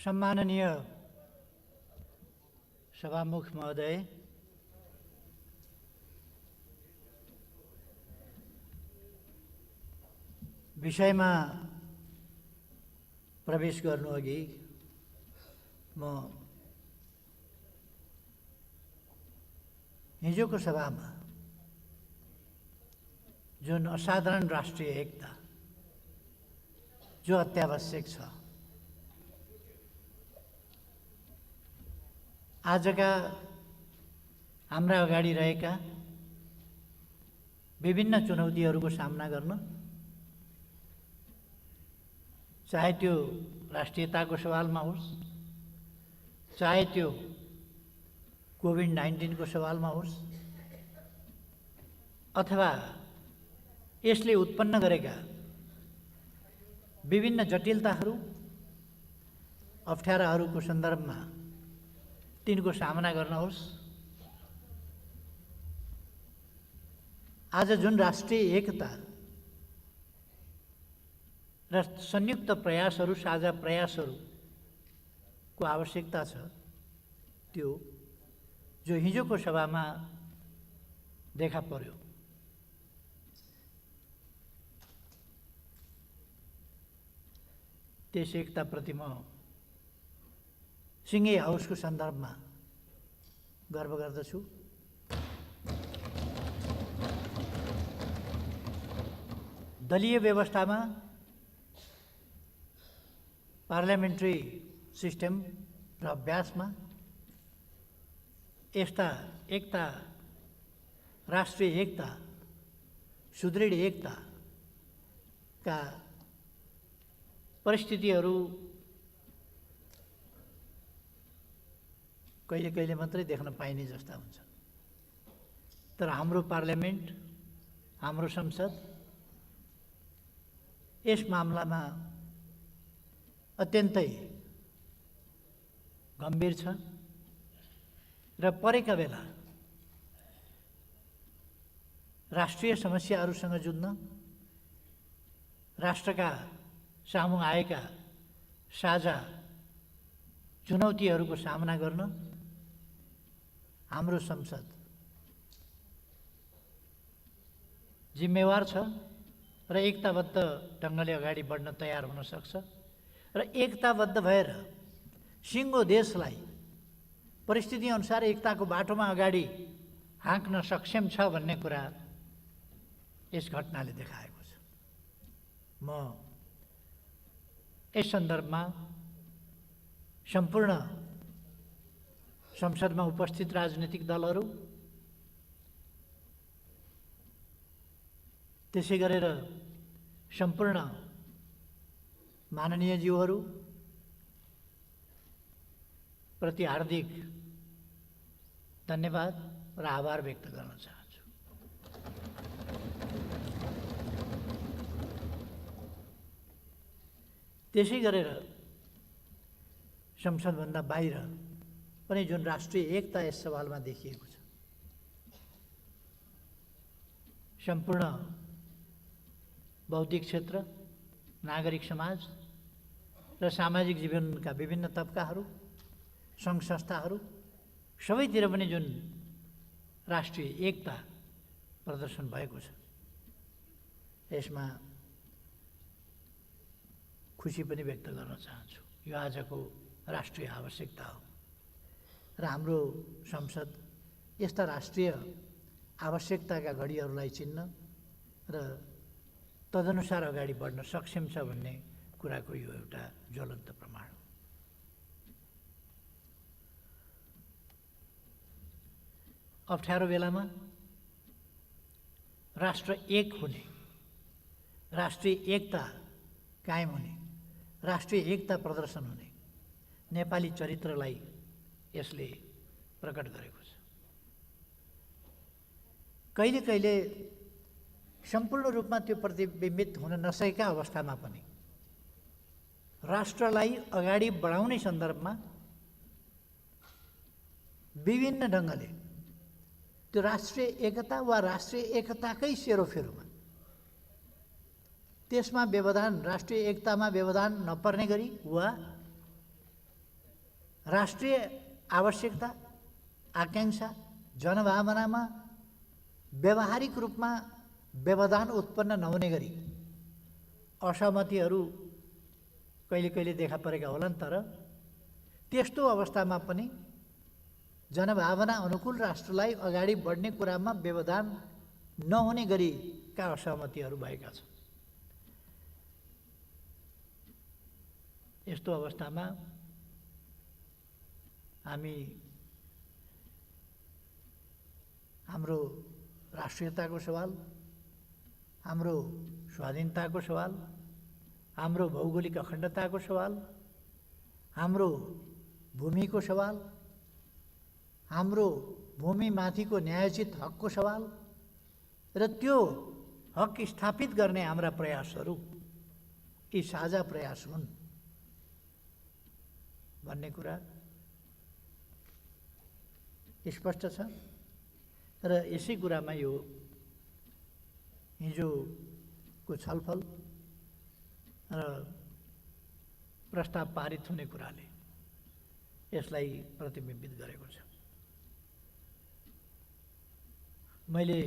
सम्माननीय सभामुख महोदय, विषयमा प्रवेश गर्नुअघि म हिजोको सभामा जुन असाधारण राष्ट्रिय एकता जो अत्यावश्यक छ, आजका हाम्रा अगाडि रहेका विभिन्न चुनौतीहरूको सामना गर्न, चाहे त्यो राष्ट्रियताको सवालमा होस्, चाहे त्यो कोभिड-19 को सवालमा होस्, अथवा यसले उत्पन्न गरेका विभिन्न जटिलताहरू, अप्ठ्याराहरूको सन्दर्भमा तिनको सामना गर्न होस्, आज जुन राष्ट्रिय एकता र संयुक्त प्रयासहरू, साझा प्रयासहरूको आवश्यकता छ, त्यो जो हिजोको सभामा देखा पर्यो। त्यस एकताप्रति म सिङ्गे हाउसको सन्दर्भमा गर्व गर्दछु। दलीय व्यवस्थामा, पार्लियामेन्ट्री सिस्टम र अभ्यासमा यस्ता एकता, राष्ट्रिय एकता, सुदृढ एकताका परिस्थितिहरू कहिले कहिले मात्रै देख्न पाइने जस्ता हुन्छ। तर हाम्रो पार्लियामेन्ट, हाम्रो संसद यस मामलामा अत्यन्तै गम्भीर छ र परेका बेला राष्ट्रिय समस्याहरूसँग जुझ्न, राष्ट्रका सामु आएका साझा चुनौतीहरूको सामना गर्न हाम्रो संसद जिम्मेवार छ र एकताबद्ध ढङ्गले अगाडि बढ्न तयार हुन सक्छ र एकताबद्ध भएर सिङ्गो देशलाई परिस्थिति अनुसार एकताको बाटोमा अगाडि हाँक्न सक्षम छ भन्ने कुरा यस घटनाले देखाएको छ। म यस सन्दर्भमा सम्पूर्ण संसदमा उपस्थित राजनीतिक दलहरू, त्यसै गरेर सम्पूर्ण माननीय ज्यूहरू प्रति हार्दिक धन्यवाद र आभार व्यक्त गर्न चाहन्छु। त्यसै गरेर संसदभन्दा बाहिर पनि जुन राष्ट्रिय एकता यस सवालमा देखिएको छ, सम्पूर्ण बौद्धिक क्षेत्र, नागरिक समाज र सामाजिक जीवनका विभिन्न तबकाहरू, सङ्घ संस्थाहरू सबैतिर पनि जुन राष्ट्रिय एकता प्रदर्शन भएको छ, यसमा खुसी पनि व्यक्त गर्न चाहन्छु। यो आजको राष्ट्रिय आवश्यकता हो र हाम्रो संसद यस्ता राष्ट्रिय आवश्यकताका घडीहरूलाई चिन्न र तदनुसार अगाडि बढ्न सक्षम छ भन्ने कुराको यो एउटा ज्वलन्त प्रमाण हो। अप्ठ्यारो बेलामा राष्ट्र एक हुने, राष्ट्रिय एकता कायम हुने, राष्ट्रिय एकता प्रदर्शन हुने नेपाली चरित्रलाई यसले प्रकट गरेको छ। कहिले कहिले सम्पूर्ण रूपमा त्यो प्रतिबिम्बित हुन नसकेका अवस्थामा पनि राष्ट्रलाई अगाडि बढाउने सन्दर्भमा विभिन्न ढङ्गले त्यो राष्ट्रिय एकता वा राष्ट्रिय एकताकै सेरोफेरोमा त्यसमा व्यवधान, राष्ट्रिय एकतामा व्यवधान नपर्ने गरी वा राष्ट्रिय आवश्यकता, आकांक्षा, जनभावनामा व्यावहारिक रूपमा व्यवधान उत्पन्न नहुने गरी असहमतिहरू कहिले कहिले देखा परेका होलान्, तर त्यस्तो अवस्थामा पनि जनभावना अनुकूल राष्ट्रलाई अगाडि बढ्ने कुरामा व्यवधान नहुने गरीका असहमतिहरू भएका छन्। यस्तो अवस्थामा हामी हाम्रो राष्ट्रियताको सवाल, हाम्रो स्वाधीनताको सवाल, हाम्रो भौगोलिक अखण्डताको सवाल, हाम्रो भूमिको सवाल, हाम्रो भूमिमाथिको न्यायोचित हकको सवाल र त्यो हक स्थापित गर्ने हाम्रा प्रयासहरू यी साझा प्रयास हुन् भन्ने कुरा स्पष्ट छ। र यसै कुरामा यो हिजोको छलफल र प्रस्ताव पारित हुने कुराले यसलाई प्रतिबिम्बित गरेको छ। मैले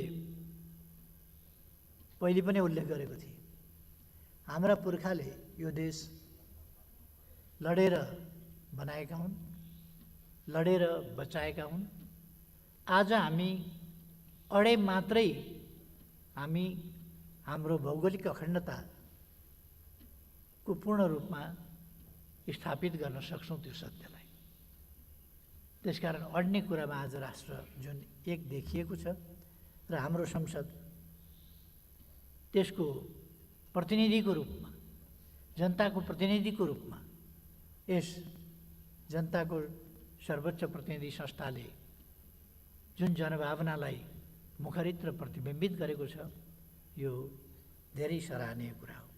पहिले पनि उल्लेख गरेको थिएँ, हाम्रा पुर्खाले यो देश लडेर बनाएका हुन्, लडेर बचाएका हुन्। आज हामी अडे मात्रै हामी हाम्रो भौगोलिक अखण्डताको पूर्ण रूपमा स्थापित गर्न सक्छौँ त्यो सत्यलाई। त्यसकारण अड्ने कुरामा आज राष्ट्र जुन एक देखिएको छ र हाम्रो संसद त्यसको प्रतिनिधिको रूपमा, जनताको प्रतिनिधिको रूपमा यस जनताको सर्वोच्च प्रतिनिधि संस्थाले जुन जनभावनालाई मुखरित र प्रतिबिम्बित गरेको छ, यो धेरै सराहनीय कुरा हो।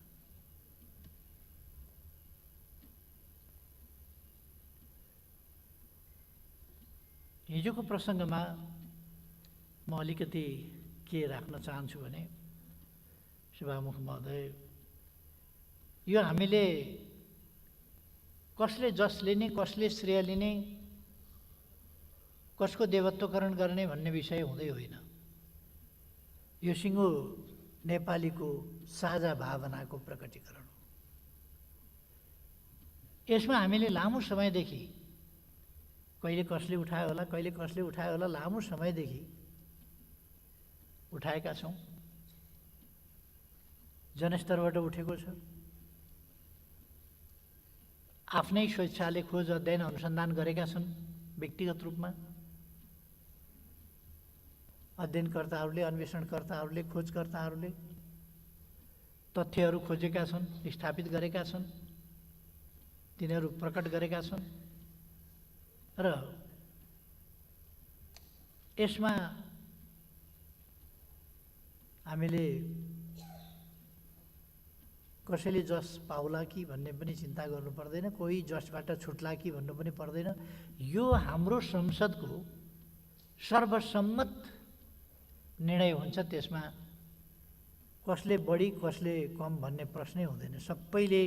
हिजोको प्रसङ्गमा म अलिकति के राख्न चाहन्छु भने, सभामुख महोदय, यो हामीले कसले जस लिने, कसले श्रेय लिने, कसको देवत्वकरण गर्ने भन्ने विषय हुँदै होइन। यो सिङ्गो नेपालीको साझा भावनाको प्रकटीकरण हो। यसमा हामीले लामो समयदेखि, कहिले कसले उठायो होला, कहिले कसले उठायो होला, लामो समयदेखि उठाएका छौँ। जनस्तरबाट उठेको छ। आफ्नै स्वेच्छाले खोज, अध्ययन, अनुसन्धान गरेका छन् व्यक्तिगत रूपमा। अध्ययनकर्ताहरूले, अन्वेषणकर्ताहरूले, खोजकर्ताहरूले तथ्यहरू खोजेका छन्, स्थापित गरेका छन्, तिनीहरू प्रकट गरेका छन्। र यसमा हामीले कसैले जस पाउला कि भन्ने पनि चिन्ता गर्नु पर्दैन, कोही जसबाट छुट्ला कि भन्नु पनि पर्दैन। यो हाम्रो संसदको सर्वसम्मत निर्णय हुन्छ। त्यसमा कसले बढी कसले कम भन्ने प्रश्नै हुँदैन। सबैले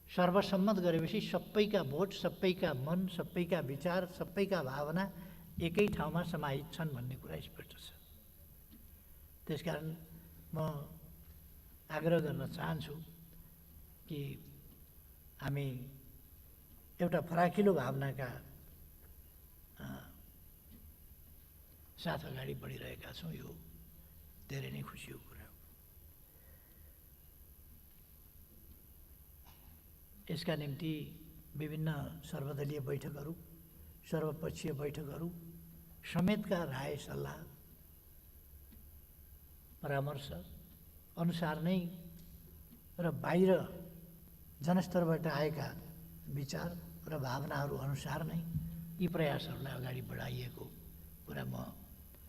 सर्वसम्मत गरेपछि सबैका भोट, सबैका मन, सबैका विचार, सबैका भावना एकै ठाउँमा समाहित छन् भन्ने कुरा स्पष्ट छ। त्यसकारण म आग्रह गर्न चाहन्छु कि हामी एउटा फराकिलो भावनाका साथ अगाडि बढिरहेका छौँ। यो धेरै नै खुसीको कुरा हो। यसका निम्ति विभिन्न सर्वदलीय बैठकहरू, सर्वपक्षीय बैठकहरू समेतका राय सल्लाह परामर्श अनुसार नै र बाहिर जनस्तरबाट आएका विचार र भावनाहरू अनुसार नै यी प्रयासहरूलाई अगाडि बढाइएको कुरा म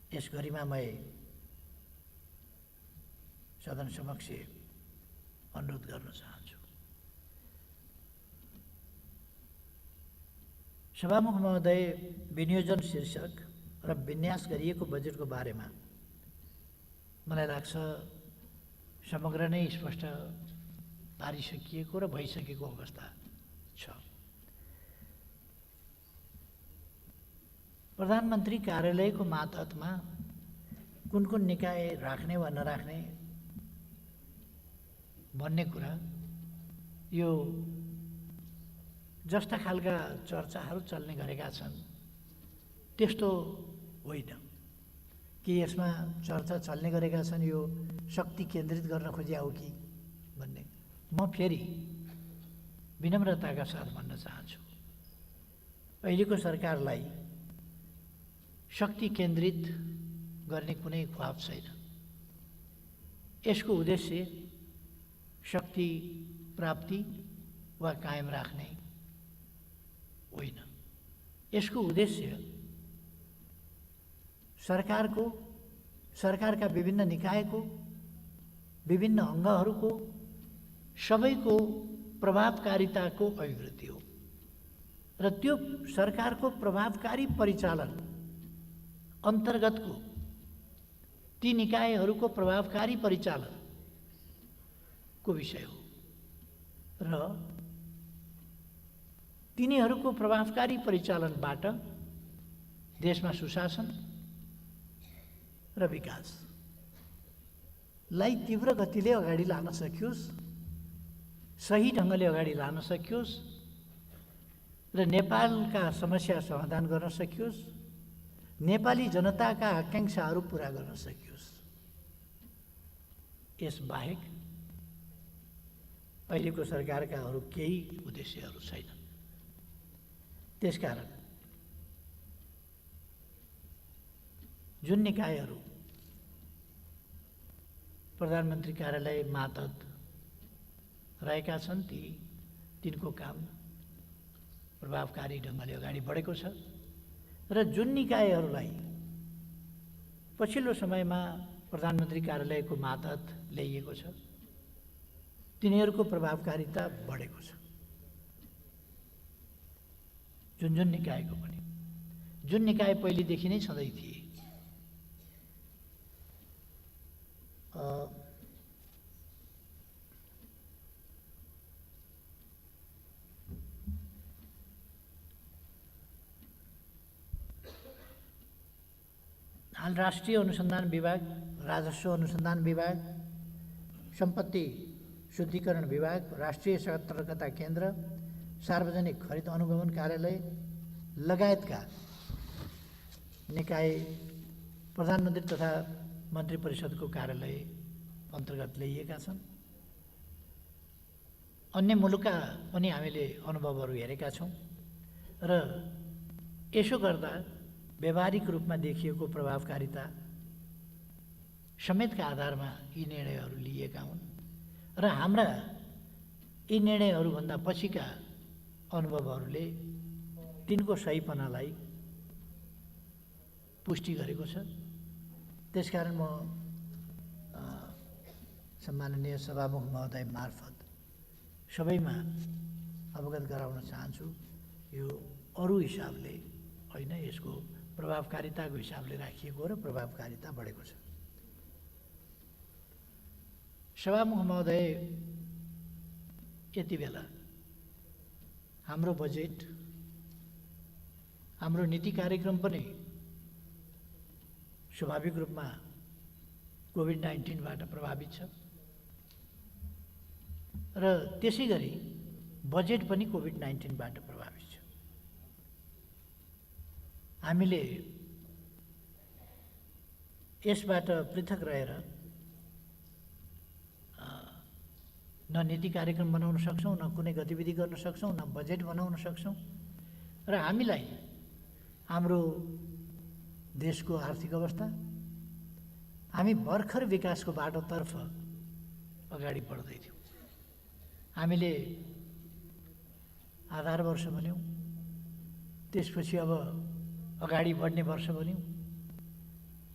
यस गरिमामय सदन समक्ष अनुरोध गर्न चाहन्छु। सभामुख महोदय, विनियोजन शीर्षक र विन्यास गरिएको बजेटको बारेमा मलाई लाग्छ समग्र नै स्पष्ट पारिसकिएको र भइसकेको अवस्था छ। प्रधानमन्त्री कार्यालयको मातहतमा कुन कुन निकाय राख्ने वा नराख्ने भन्ने कुरा यो जस्ता खालका चर्चाहरू चल्ने गरेका छन् त्यस्तो होइन कि यसमा चर्चा चल्ने गरेका छन् यो शक्ति केन्द्रित गर्न खोजिया हो कि भन्ने म फेरि विनम्रताका साथ भन्न चाहन्छु। अहिलेको सरकारलाई शक्ति केन्द्रित गर्ने कुनै ख्वाब छैन। यसको उद्देश्य शक्ति प्राप्ति वा कायम राख्ने होइन। यसको उद्देश्य सरकारका विभिन्न निकायको विभिन्न अङ्गहरूको सबैको प्रभावकारिताको अभिवृद्धि हो र त्यो सरकारको प्रभावकारी परिचालन अन्तर्गतको ती निकायहरूको प्रभावकारी परिचालनको विषय हो र तिनीहरूको प्रभावकारी परिचालनबाट देशमा सुशासन र विकासलाई तीव्र गतिले अगाडि लान सकियोस्, सही ढङ्गले अगाडि लान सकियोस् र नेपालका समस्या समाधान गर्न सकियोस्, नेपाली जनताका आकाङ्क्षाहरू पूरा गर्न सकियोस्। यसबाहेक अहिलेको सरकारका अरू केही उद्देश्यहरू छैनन्। त्यसकारण जुन निकायहरू प्रधानमन्त्री कार्यालय मातहत रहेका छन् तिनको काम प्रभावकारी ढङ्गले अगाडि बढेको छ र जुन निकायहरूलाई पछिल्लो समयमा प्रधानमन्त्री कार्यालयको मातहत ल्याइएको छ तिनीहरूको प्रभावकारिता बढेको छ। जुन निकायको पनि जुन निकाय पहिलेदेखि नै छँदै थिए हाल राष्ट्रिय अनुसन्धान विभाग, राजस्व अनुसन्धान विभाग, सम्पत्ति शुद्धिकरण विभाग, राष्ट्रिय सतर्कता केन्द्र, सार्वजनिक खरिद अनुगमन कार्यालय लगायतका निकाय प्रधानमन्त्री तथा मन्त्री परिषदको कार्यालय अन्तर्गत ल्याइएका छन्। अन्य मुलुकका पनि हामीले अनुभवहरू हेरेका छौँ र यसो गर्दा व्यावहारिक रूपमा देखिएको प्रभावकारिता समेतका आधारमा यी निर्णयहरू लिइएका हुन् र हाम्रा यी निर्णयहरूभन्दा पछिका अनुभवहरूले तिनको सहीपनालाई पुष्टि गरेको छ। त्यसकारण म सम्माननीय सभामुख महोदय मार्फत सबैमा अवगत गराउन चाहन्छु यो अरू हिसाबले होइन, यसको प्रभावकारिताको हिसाबले राखिएको र प्रभावकारिता बढेको छ। सभामुख महोदय, यति बेला हाम्रो बजेट, हाम्रो नीति कार्यक्रम पनि स्वाभाविक रूपमा कोभिड-19बाट प्रभावित छ र त्यसै गरी बजेट पनि कोभिड-19बाट प्रभावित छ। हामीले यसबाट पृथक रहेर न नीति कार्यक्रम बनाउन सक्छौँ, न कुनै गतिविधि गर्न सक्छौँ, न बजेट बनाउन सक्छौँ र हामीलाई हाम्रो देशको आर्थिक अवस्था, हामी भर्खर विकासको बाटोतर्फ अगाडि बढ्दै थियौँ। हामीले आधार वर्ष भन्यौँ, त्यसपछि अब अगाडि बढ्ने वर्ष भन्यौँ,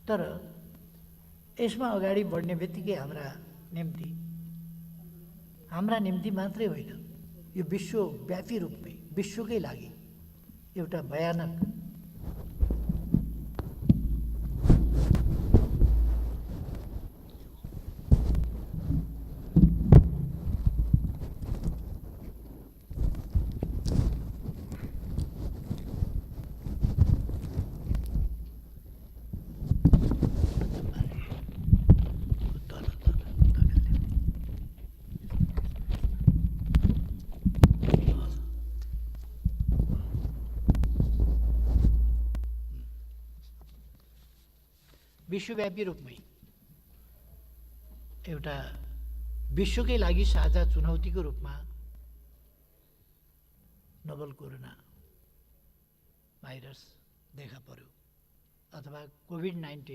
तर यसमा अगाडि बढ्ने बित्तिकै हाम्रा निम्ति मात्रै होइन, यो विश्वव्यापी रूपमै विश्वकै लागि एउटा भयानक विश्वव्यापी रूपमै एउटा विश्वकै लागि साझा चुनौतीको रूपमा नोभल कोरोना भाइरस देखा पर्यो अथवा कोभिड-19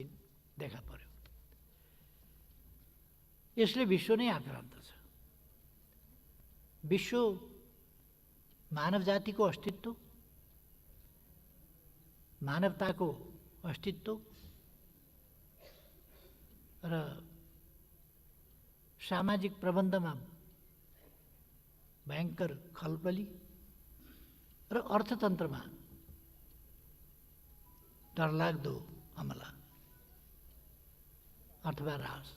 देखा पर्यो। यसले विश्व नै आक्रान्त छ। विश्व मानव जातिको अस्तित्व, मानवताको अस्तित्व र सामाजिक प्रबन्धमा भयङ्कर खलबली र अर्थतन्त्रमा डरलाग्दो हमला अथवा ह्रास,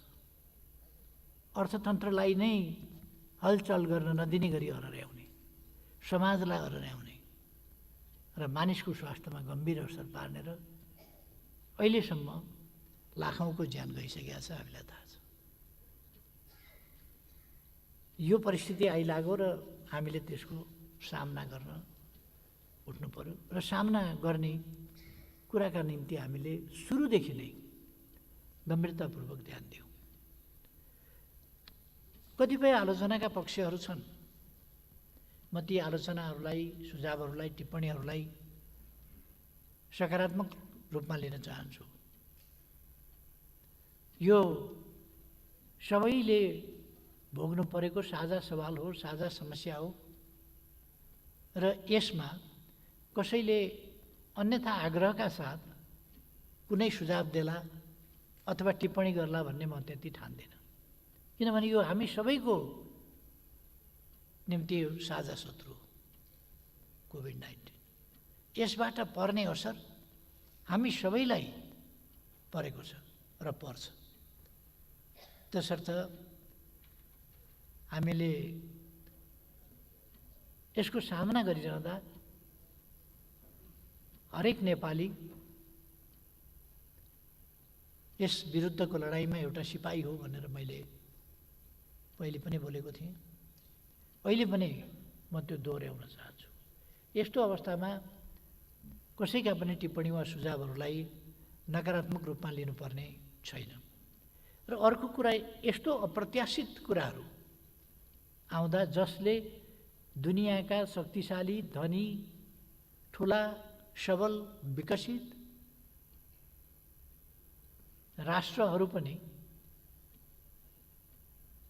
अर्थतन्त्रलाई नै हलचल गर्न नदिने गरी हराउने, समाजलाई हराउने र मानिसको स्वास्थ्यमा गम्भीर असर पार्ने र अहिलेसम्म लाखौँको ज्यान गइसकेको छ, हामीलाई थाहा छ। यो परिस्थिति आइलाग्यो र हामीले त्यसको सामना गर्न उठ्नु पर्यो र सामना गर्ने कुराका निम्ति हामीले सुरुदेखि नै गम्भीरतापूर्वक ध्यान दियौँ। कतिपय आलोचनाका पक्षहरू छन्, म ती आलोचनाहरूलाई, सुझावहरूलाई, टिप्पणीहरूलाई सकारात्मक रूपमा लिन चाहन्छु। यो सबैले भोग्नु परेको साझा सवाल हो, साझा समस्या हो र यसमा कसैले अन्यथा आग्रहका साथ कुनै सुझाव देला अथवा टिप्पणी गर्ला भन्ने म त्यति ठान्दिनँ, किनभने यो हामी सबैको निम्ति साझा शत्रु हो कोभिड-19। यसबाट पर्ने असर हामी सबैलाई परेको छ र पर्छ। त्यसर्थ हामीले यसको सामना गरिरहँदा हरेक नेपाली यस विरुद्धको लडाइँमा एउटा सिपाही हो भनेर मैले पहिले पनि बोलेको थिएँ, अहिले पनि म त्यो दोहोऱ्याउन चाहन्छु। यस्तो अवस्थामा कसैका पनि टिप्पणी वा सुझावहरूलाई नकारात्मक रूपमा लिनुपर्ने छैन। र अर्को कुरा, यस्तो अप्रत्याशित कुराहरू आउँदा जसले दुनियाँका शक्तिशाली, धनी, ठुला, सबल, विकसित राष्ट्रहरू पनि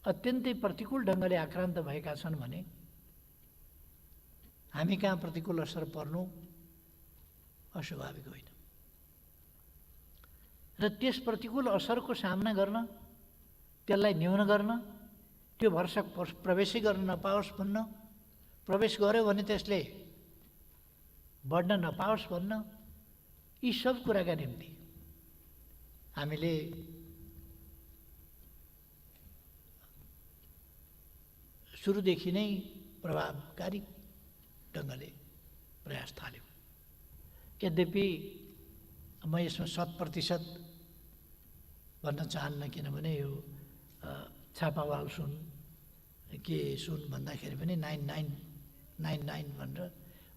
अत्यन्तै प्रतिकूल ढङ्गले आक्रान्त भएका छन् भने हामी कहाँ प्रतिकूल असर पर्नु अस्वाभाविक होइन। र त्यस प्रतिकूल असरको सामना गर्न, त्यसलाई न्यून गर्न, त्यो भरसक प्रवेशै गर्न नपाओस् भन्न, प्रवेश गर्यो भने त्यसले बढ्न नपाओस् भन्न, यी सब कुराका निम्ति हामीले सुरुदेखि नै प्रभावकारी ढङ्गले प्रयास थाल्यौँ। यद्यपि म यसमा 100% भन्न चाहन्न, किनभने यो छापावाल सुन के सुन भन्दाखेरि पनि 9999 भनेर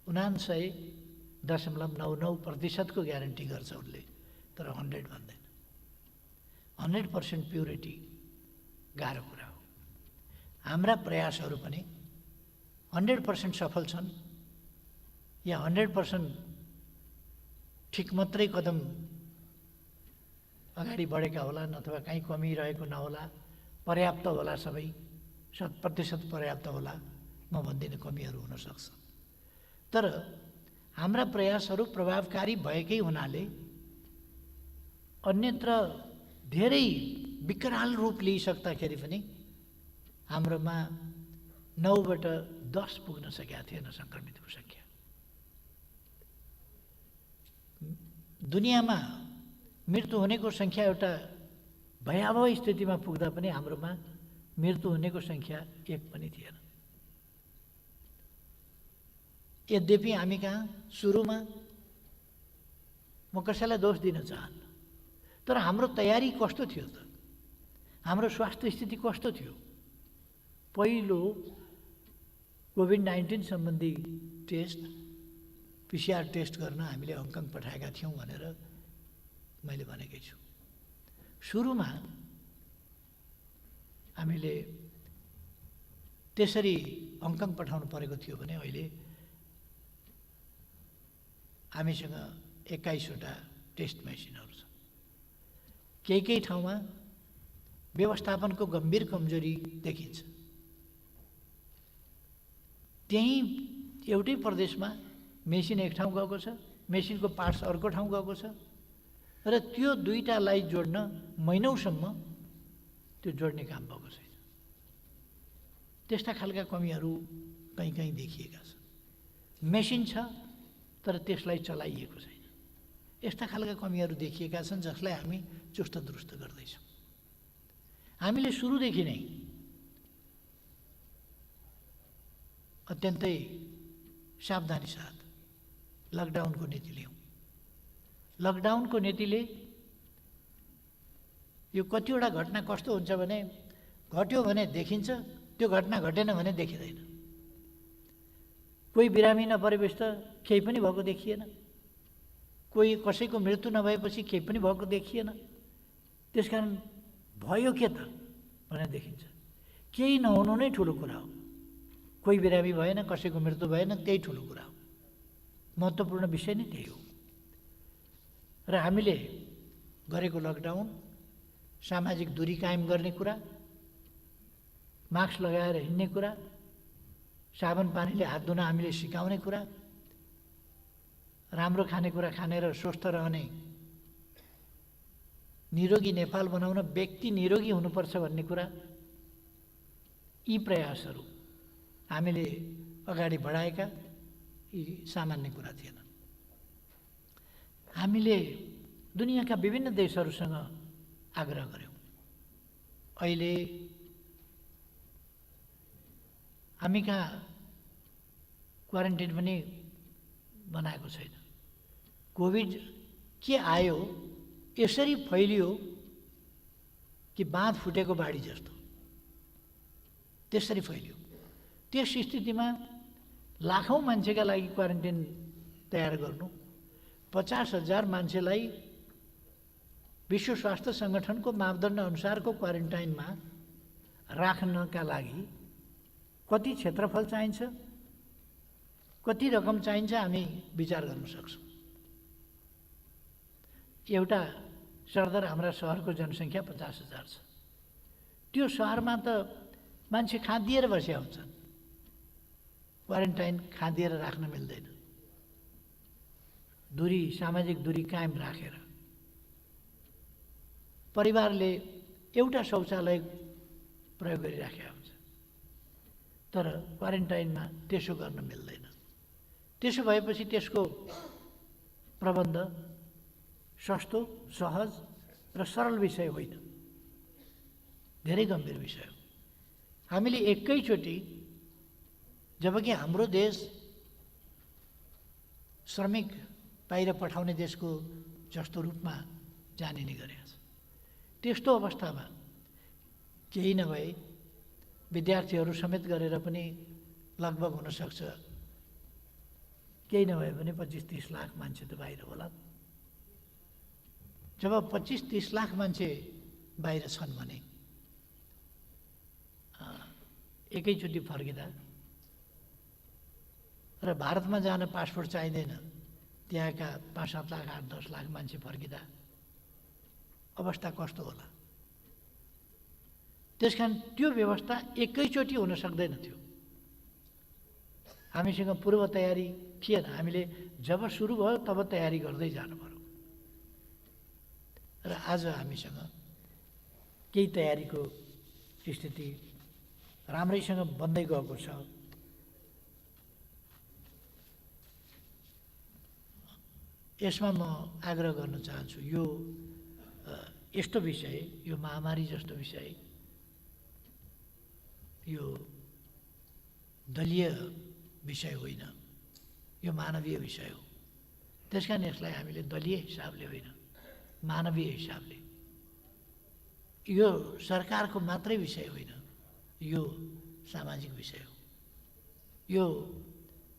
99.99% को ग्यारेन्टी गर्छ उसले, तर 100 भन्दैन। 100% प्युरिटी गाह्रो कुरा हो। हाम्रा प्रयासहरू पनि 100% सफल छन् या 100% ठिक मात्रै कदम अगाडि बढेका होलान् अथवा कहीँ कमी रहेको नहोला, पर्याप्त होला, सबै 100% पर्याप्त होला, म भन्दिनँ कमीहरू हुन सक्छ। तर हाम्रा प्रयासहरू प्रभावकारी भएकै हुनाले अन्यत्र धेरै विकराल रूप लिइसक्दाखेरि पनि हाम्रोमा 9बाट 10 पुग्न सकेका थिएन सङ्क्रमितको सङ्ख्या। दुनियाँमा मृत्यु हुनेको सङ्ख्या एउटा भयावह स्थितिमा पुग्दा पनि हाम्रोमा मृत्यु हुनेको सङ्ख्या 1 पनि थिएन। यद्यपि हामी कहाँ सुरुमा, म कसैलाई दोष दिन चाहन्न, तर हाम्रो तयारी कस्तो थियो त, हाम्रो स्वास्थ्य स्थिति कस्तो थियो? पहिलो कोभिड-19 सम्बन्धी टेस्ट, पिसिआर टेस्ट गर्न हामीले हङकङ पठाएका थियौँ भनेर मैले भनेकै छु। सुरुमा हामीले त्यसरी हङकङ पठाउनु परेको थियो भने अहिले हामीसँग 21वटा टेस्ट मेसिनहरू छ। केही ठाउँमा व्यवस्थापनको गम्भीर कमजोरी देखिन्छ। त्यही एउटै प्रदेशमा मेसिन एक ठाउँ गएको छ, मेसिनको पार्ट्स अर्को ठाउँ गएको छ र त्यो दुईटालाई जोड्न महिनौसम्म त्यो जोड्ने काम भएको छैन। त्यस्ता खालका कमीहरू कहीँ देखिएका छन्। मेसिन छ तर त्यसलाई चलाइएको छैन। यस्ता खालका कमीहरू देखिएका छन् जसलाई हामी चुस्त दुरुस्त गर्दैछौँ। हामीले सुरुदेखि नै अत्यन्तै सावधानी साथ लकडाउनको नीति लियौँ। लकडाउनको नीतिले यो कतिवटा घटना कस्तो हुन्छ भने घट्यो भने देखिन्छ, त्यो घटना घटेन भने देखिँदैन। कोही बिरामी नपरेपछि त केही पनि भएको देखिएन, कोही कसैको मृत्यु नभएपछि केही पनि भएको देखिएन। त्यसकारण भयो के त भनेर देखिन्छ। केही नहुनु नै ठुलो कुरा हो। कोही बिरामी भएन, कसैको मृत्यु भएन, त्यही ठुलो कुरा हो। महत्त्वपूर्ण विषय नै त्यही हो। र हामीले गरेको लकडाउन, सामाजिक दूरी कायम गर्ने कुरा, मास्क लगाएर हिँड्ने कुरा, साबुन पानीले हात धुन हामीले सिकाउने कुरा, राम्रो खानेकुरा खाने र स्वस्थ रहने, निरोगी नेपाल बनाउन व्यक्ति निरोगी हुनुपर्छ भन्ने कुरा, यी प्रयासहरू हामीले अगाडि बढाएका यी सामान्य कुरा थिएन। हामीले दुनियाँका विभिन्न देशहरूसँग आग्रह गर्यौँ। अहिले हामी कहाँ क्वारेन्टाइन पनि बनाएको छैन। कोभिड के आयो, यसरी फैलियो कि बाँध फुटेको बाढी जस्तो त्यसरी फैलियो। त्यस स्थितिमा लाखौँ मान्छेका लागि क्वारेन्टाइन तयार गर्नु, 50,000 मान्छेलाई विश्व स्वास्थ्य सङ्गठनको मापदण्ड अनुसारको क्वारेन्टाइनमा राख्नका लागि कति क्षेत्रफल चाहिन्छ, कति रकम चाहिन्छ, हामी विचार गर्न सक्छौँ। एउटा सरदर हाम्रा सहरको जनसङ्ख्या 50,000 छ। त्यो सहरमा त मान्छे खाँदिएर बसेका हुन्छन्। क्वारेन्टाइन खाँदिएर राख्न मिल्दैन। दूरी, सामाजिक दूरी कायम राखेर परिवारले एउटा शौचालय प्रयोग गरिराखेका हुन्छ। तर क्वारेन्टाइनमा त्यसो गर्न मिल्दैन। त्यसो भएपछि त्यसको प्रबन्ध सस्तो, सहज र सरल विषय होइन, धेरै गम्भीर विषय हो। हामीले एकैचोटि, जबकि हाम्रो देश श्रमिक बाहिर पठाउने देशको जस्तो रूपमा जानिने गरेको छ, त्यस्तो अवस्थामा केही नभए विद्यार्थीहरू समेत गरेर पनि लगभग हुनसक्छ केही नभए पनि 25-30 लाख मान्छे त बाहिर होला। जब 25-30 लाख मान्छे बाहिर छन् भने एकैचोटि फर्किँदा र भारतमा जान पासपोर्ट चाहिँदैन, त्यहाँका 5-7 लाख 8-10 लाख मान्छे फर्किँदा अवस्था कस्तो होला। त्यसकारण त्यो व्यवस्था एकैचोटि हुन सक्दैन थियो। हामीसँग पूर्व तयारी थिएन। हामीले जब सुरु भयो तब तयारी गर्दै जानु पर्यो। र आज हामीसँग केही तयारीको स्थिति राम्रैसँग बन्दै गएको छ। यसमा म आग्रह गर्न चाहन्छु, यो यस्तो विषय, यो महामारी जस्तो विषय, यो दलीय विषय होइन, यो मानवीय विषय हो। त्यसकारण यसलाई हामीले दलीय हिसाबले होइन, मानवीय हिसाबले, यो सरकारको मात्रै विषय होइन, यो सामाजिक विषय हो। यो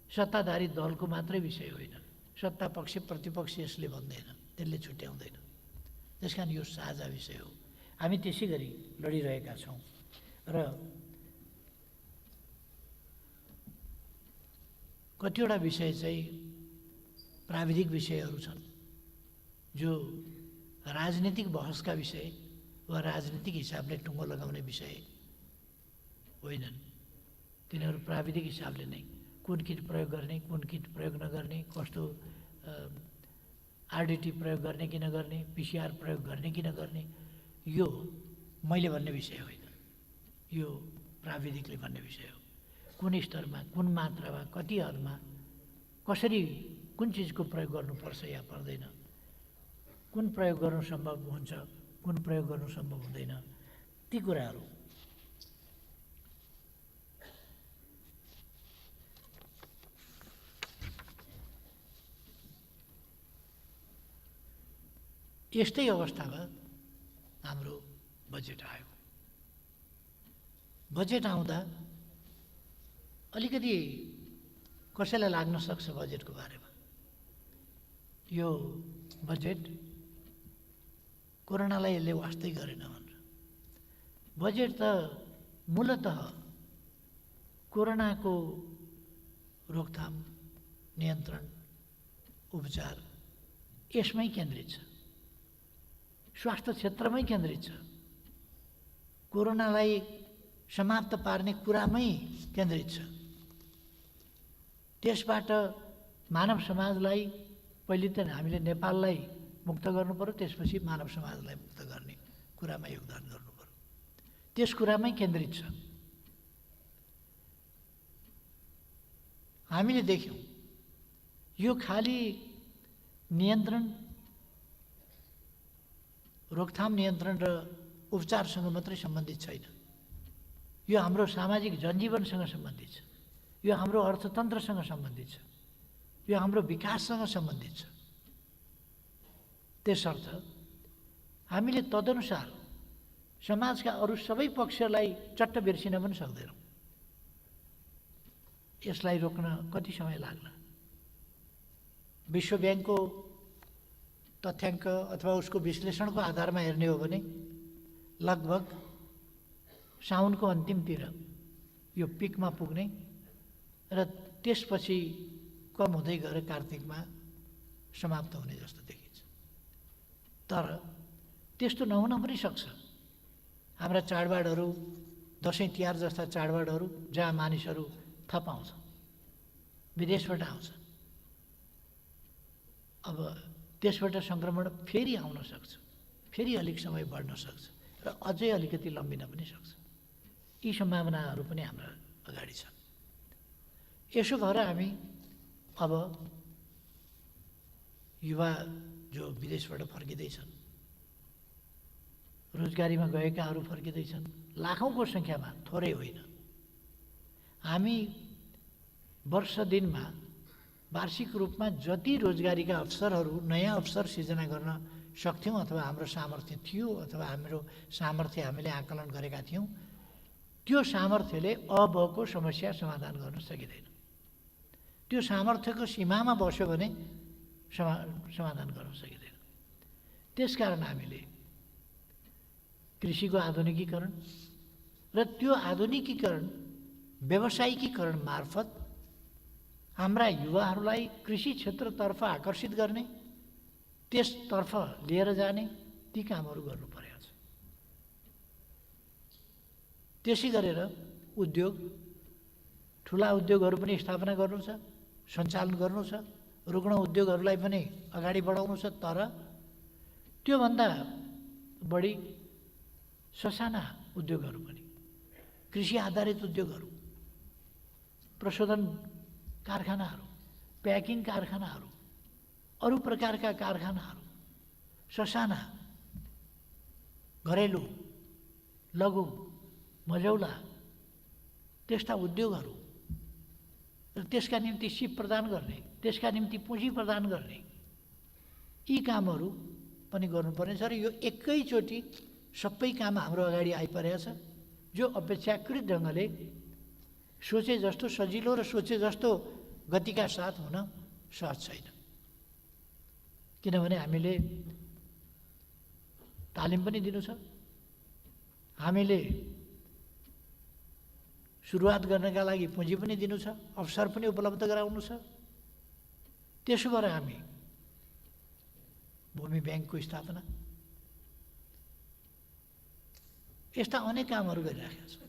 सत्ताधारी दलको मात्रै विषय होइन, सत्ता पक्ष प्रतिपक्ष यसले भन्दैन, त्यसले छुट्याउँदैन। त्यस कारण यो साझा विषय हो, हामी त्यसै गरी लडिरहेका छौँ। र कतिवटा विषय चाहिँ प्राविधिक विषयहरू छन् जो राजनीतिक बहसका विषय वा राजनीतिक हिसाबले टुङ्गो लगाउने विषय होइनन्। तिनीहरू प्राविधिक हिसाबले नै कुन किट प्रयोग गर्ने, कुन किट प्रयोग नगर्ने, कस्तो आरडिटी प्रयोग गर्ने कि नगर्ने, पिसिआर प्रयोग गर्ने कि नगर्ने, यो मैले भन्ने विषय होइन, यो प्राविधिकले भन्ने विषय हो। कुन स्तरमा, कुन मात्रामा, कति हदमा, कसरी कुन चिजको प्रयोग गर्नुपर्छ या पर्दैन, कुन प्रयोग गर्नु सम्भव हुन्छ, कुन प्रयोग गर्नु सम्भव हुँदैन, ती कुराहरू यस्तै अवस्थामा हाम्रो बजेट आयो। बजेट आउँदा अलिकति कसैलाई लाग्न सक्छ बजेटको बारेमा, यो बजेट कोरोनालाई यसले वास्तै गरेन भनेर। बजेट त मूलतः कोरोनाको रोकथाम, नियन्त्रण, उपचार यसमै केन्द्रित छ, स्वास्थ्य क्षेत्रमै केन्द्रित छ, कोरोनालाई समाप्त पार्ने कुरामै केन्द्रित छ। त्यसबाट मानव समाजलाई पहिले त हामीले नेपाललाई मुक्त गर्नु पर्यो, त्यसपछि मानव समाजलाई मुक्त गर्ने कुरामा योगदान गर्नु पर्यो, त्यस कुरामै केन्द्रित छ। हामीले देख्यौँ यो खाली नियन्त्रण, रोकथाम, नियन्त्रण र उपचारसँग मात्रै सम्बन्धित छैन, यो हाम्रो सामाजिक जनजीवनसँग सम्बन्धित छ, यो हाम्रो अर्थतन्त्रसँग सम्बन्धित छ, यो हाम्रो विकाससँग सम्बन्धित छ। त्यसर्थ हामीले तदनुसार समाजका अरू सबै पक्षलाई चट्ट बिर्सिन पनि सक्दैनौँ। यसलाई रोक्न कति समय लाग्ला? विश्व ब्याङ्कको तथ्याङ्क अथवा उसको विश्लेषणको आधारमा हेर्ने हो भने लगभग साउनको अन्तिमतिर यो पिकमा पुग्ने र त्यसपछि कम हुँदै गएर कार्तिकमा समाप्त हुने जस्तो देखिन्छ। तर त्यस्तो नहुन पनि सक्छ। हाम्रा चाडबाडहरू, दसैँ तिहार जस्ता चाडबाडहरू जहाँ मानिसहरू थप आउँछ, विदेशबाट आउँछ, अब त्यसबाट सङ्क्रमण फेरि आउन सक्छ, फेरि अलिक समय बढ्न सक्छ र अझै अलिकति लम्बिन पनि सक्छ। यी सम्भावनाहरू पनि हाम्रा अगाडि छन्। यसो भएर हामी अब युवा जो विदेशबाट फर्किँदैछन्, रोजगारीमा गएकाहरू फर्किँदैछन्, लाखौँको सङ्ख्यामा, थोरै होइन। हामी वर्ष दिनमा वार्षिक रूपमा जति रोजगारीका अवसरहरू, नयाँ अवसर सिर्जना गर्न सक्थ्यौँ अथवा हाम्रो सामर्थ्य थियो अथवा हाम्रो सामर्थ्य हामीले आकलन गरेका थियौँ, त्यो सामर्थ्यले अबको समस्या समाधान गर्न सकिँदैन। त्यो सामर्थ्यको सीमामा बस्यो भने समाधान गर्न सकिँदैन। त्यसकारण हामीले कृषिको आधुनिकीकरण र त्यो आधुनिकीकरण, व्यावसायिकीकरण मार्फत हाम्रा युवाहरूलाई कृषि क्षेत्रतर्फ आकर्षित गर्ने, त्यसतर्फ लिएर जाने, ती कामहरू गर्नु परेको छ। त्यसै गरेर उद्योग, ठुला उद्योगहरू पनि स्थापना गर्नु छ, सञ्चालन गर्नु छ, रुग्ण उद्योगहरूलाई पनि अगाडि बढाउनु छ। तर त्योभन्दा बढी ससाना उद्योगहरू पनि, कृषि आधारित उद्योगहरू, प्रशोधन कारखानाहरू, प्याकिङ कारखानाहरू, अरू प्रकारका कारखानाहरू, ससाना, घरेलु, लघु, मझौला त्यस्ता उद्योगहरू र त्यसका निम्ति सिप प्रदान गर्ने, त्यसका निम्ति पुँजी प्रदान गर्ने, यी कामहरू पनि गर्नुपर्नेछ। र यो एकैचोटि सबै काम हाम्रो अगाडि आइपरेको छ, जो अपेक्षाकृत ढङ्गले सोचे जस्तो सजिलो र सोचे जस्तो गतिका साथ हुन सहज छैन। किनभने हामीले तालिम पनि दिनु छ, हामीले सुरुवात गर्नका लागि पुँजी पनि दिनु छ, अवसर पनि उपलब्ध गराउनु छ। त्यसो गरेर हामी भूमि ब्याङ्कको स्थापना, यस्ता अनेक कामहरू गरिराखेका छौँ।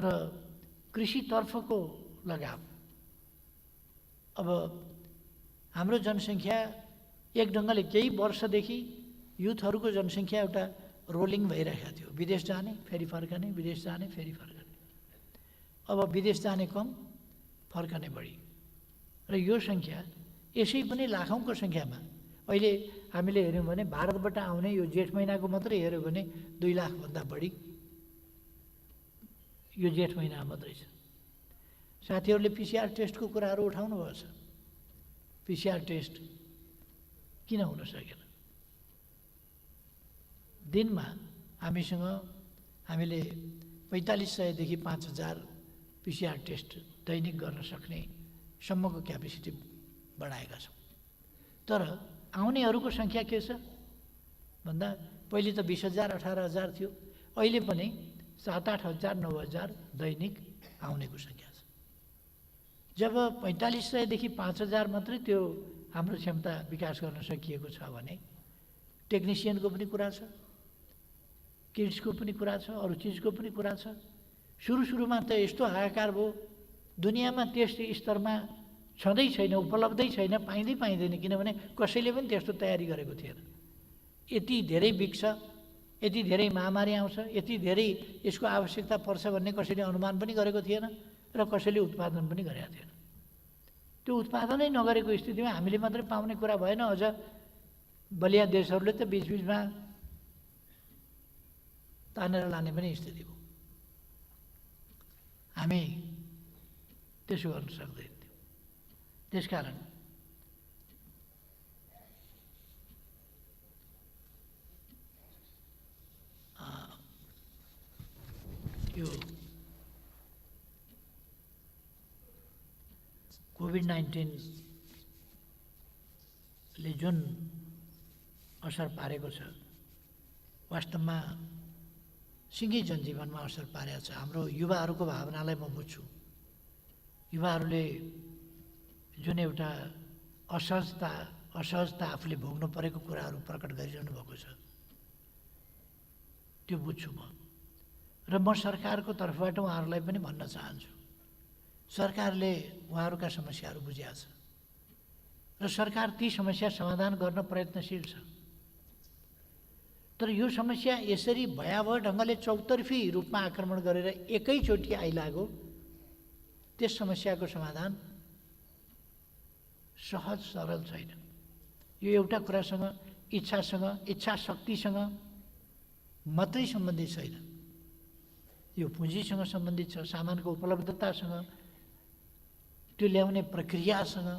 र कृषितर्फको लगाव, अब हाम्रो जनसङ्ख्या एक ढङ्गले केही वर्षदेखि युथहरूको जनसङ्ख्या एउटा रोलिङ भइरहेको थियो, विदेश जाने फेरि फर्कने, विदेश जाने फेरि फर्कने। अब विदेश जाने कम, फर्कने बढी, र यो सङ्ख्या यसै पनि लाखौँको सङ्ख्यामा अहिले हामीले हेऱ्यौँ भने भारतबाट आउने यो जेठ महिनाको मात्रै हेऱ्यौँ भने 2 लाखभन्दा बढी यो जेठ महिना मात्रै छ। साथीहरूले पिसिआर टेस्टको कुराहरू उठाउनु भएको छ। पिसिआर टेस्ट किन हुन सकेन? दिनमा हामीले 4500 देखि 5000 पिसिआर टेस्ट दैनिक गर्न सक्ने सम्मको क्यापेसिटी बढाएका छौँ। तर आउनेहरूको सङ्ख्या के छ भन्दा पहिले त 20,000 18,000 थियो, अहिले पनि 7-8 हजार 9,000 दैनिक आउनेको सङ्ख्या छ। जब 4500 देखि 5000 मात्रै त्यो हाम्रो क्षमता विकास गर्न सकिएको छ भने टेक्निसियनको पनि कुरा छ, किड्सको पनि कुरा छ, अरू चिजको पनि कुरा छ। सुरुमा त यस्तो हाहाकार भयो, दुनियाँमा त्यस स्तरमा छँदै छैन, उपलब्धै छैन, पाइँदैन, किनभने कसैले पनि त्यस्तो तयारी गरेको थिएन। यति धेरै बिग्छ, यति धेरै महामारी आउँछ, यति धेरै यसको आवश्यकता पर्छ भन्ने कसैले अनुमान पनि गरेको थिएन र कसैले उत्पादन पनि गरेका थिएन। त्यो उत्पादनै नगरेको स्थितिमा हामीले मात्रै पाउने कुरा भएन, अझ बलिया देशहरूले त बिचबिचमा तानेर लाने पनि स्थिति भयो। हामी त्यसो गर्न सक्दैनौँ। त्यसकारण यो कोभिड-19ले जुन असर पारेको छ, वास्तवमा सिँगै जनजीवनमा असर पारेको छ। हाम्रो युवाहरूको भावनालाई म बुझ्छु। युवाहरूले जुन एउटा असहजता आफूले भोग्नु परेको कुराहरू प्रकट गरिरहनु भएको छ, त्यो बुझ्छु म। र म सरकारको तर्फबाट उहाँहरूलाई पनि भन्न चाहन्छु, सरकारले उहाँहरूका समस्याहरू बुझेको छ र सरकार ती समस्या समाधान गर्न प्रयत्नशील छ। तर यो समस्या यसरी भयावह ढङ्गले चौतर्फी रूपमा आक्रमण गरेर एकैचोटि आइलाग्यो, त्यस समस्याको समाधान सहज सरल छैन। यो एउटा कुरासँग, इच्छा शक्तिसँग मात्रै सम्बन्धित छैन, यो पुँजीसँग सम्बन्धित छ, सामानको उपलब्धतासँग, त्यो ल्याउने प्रक्रियासँग,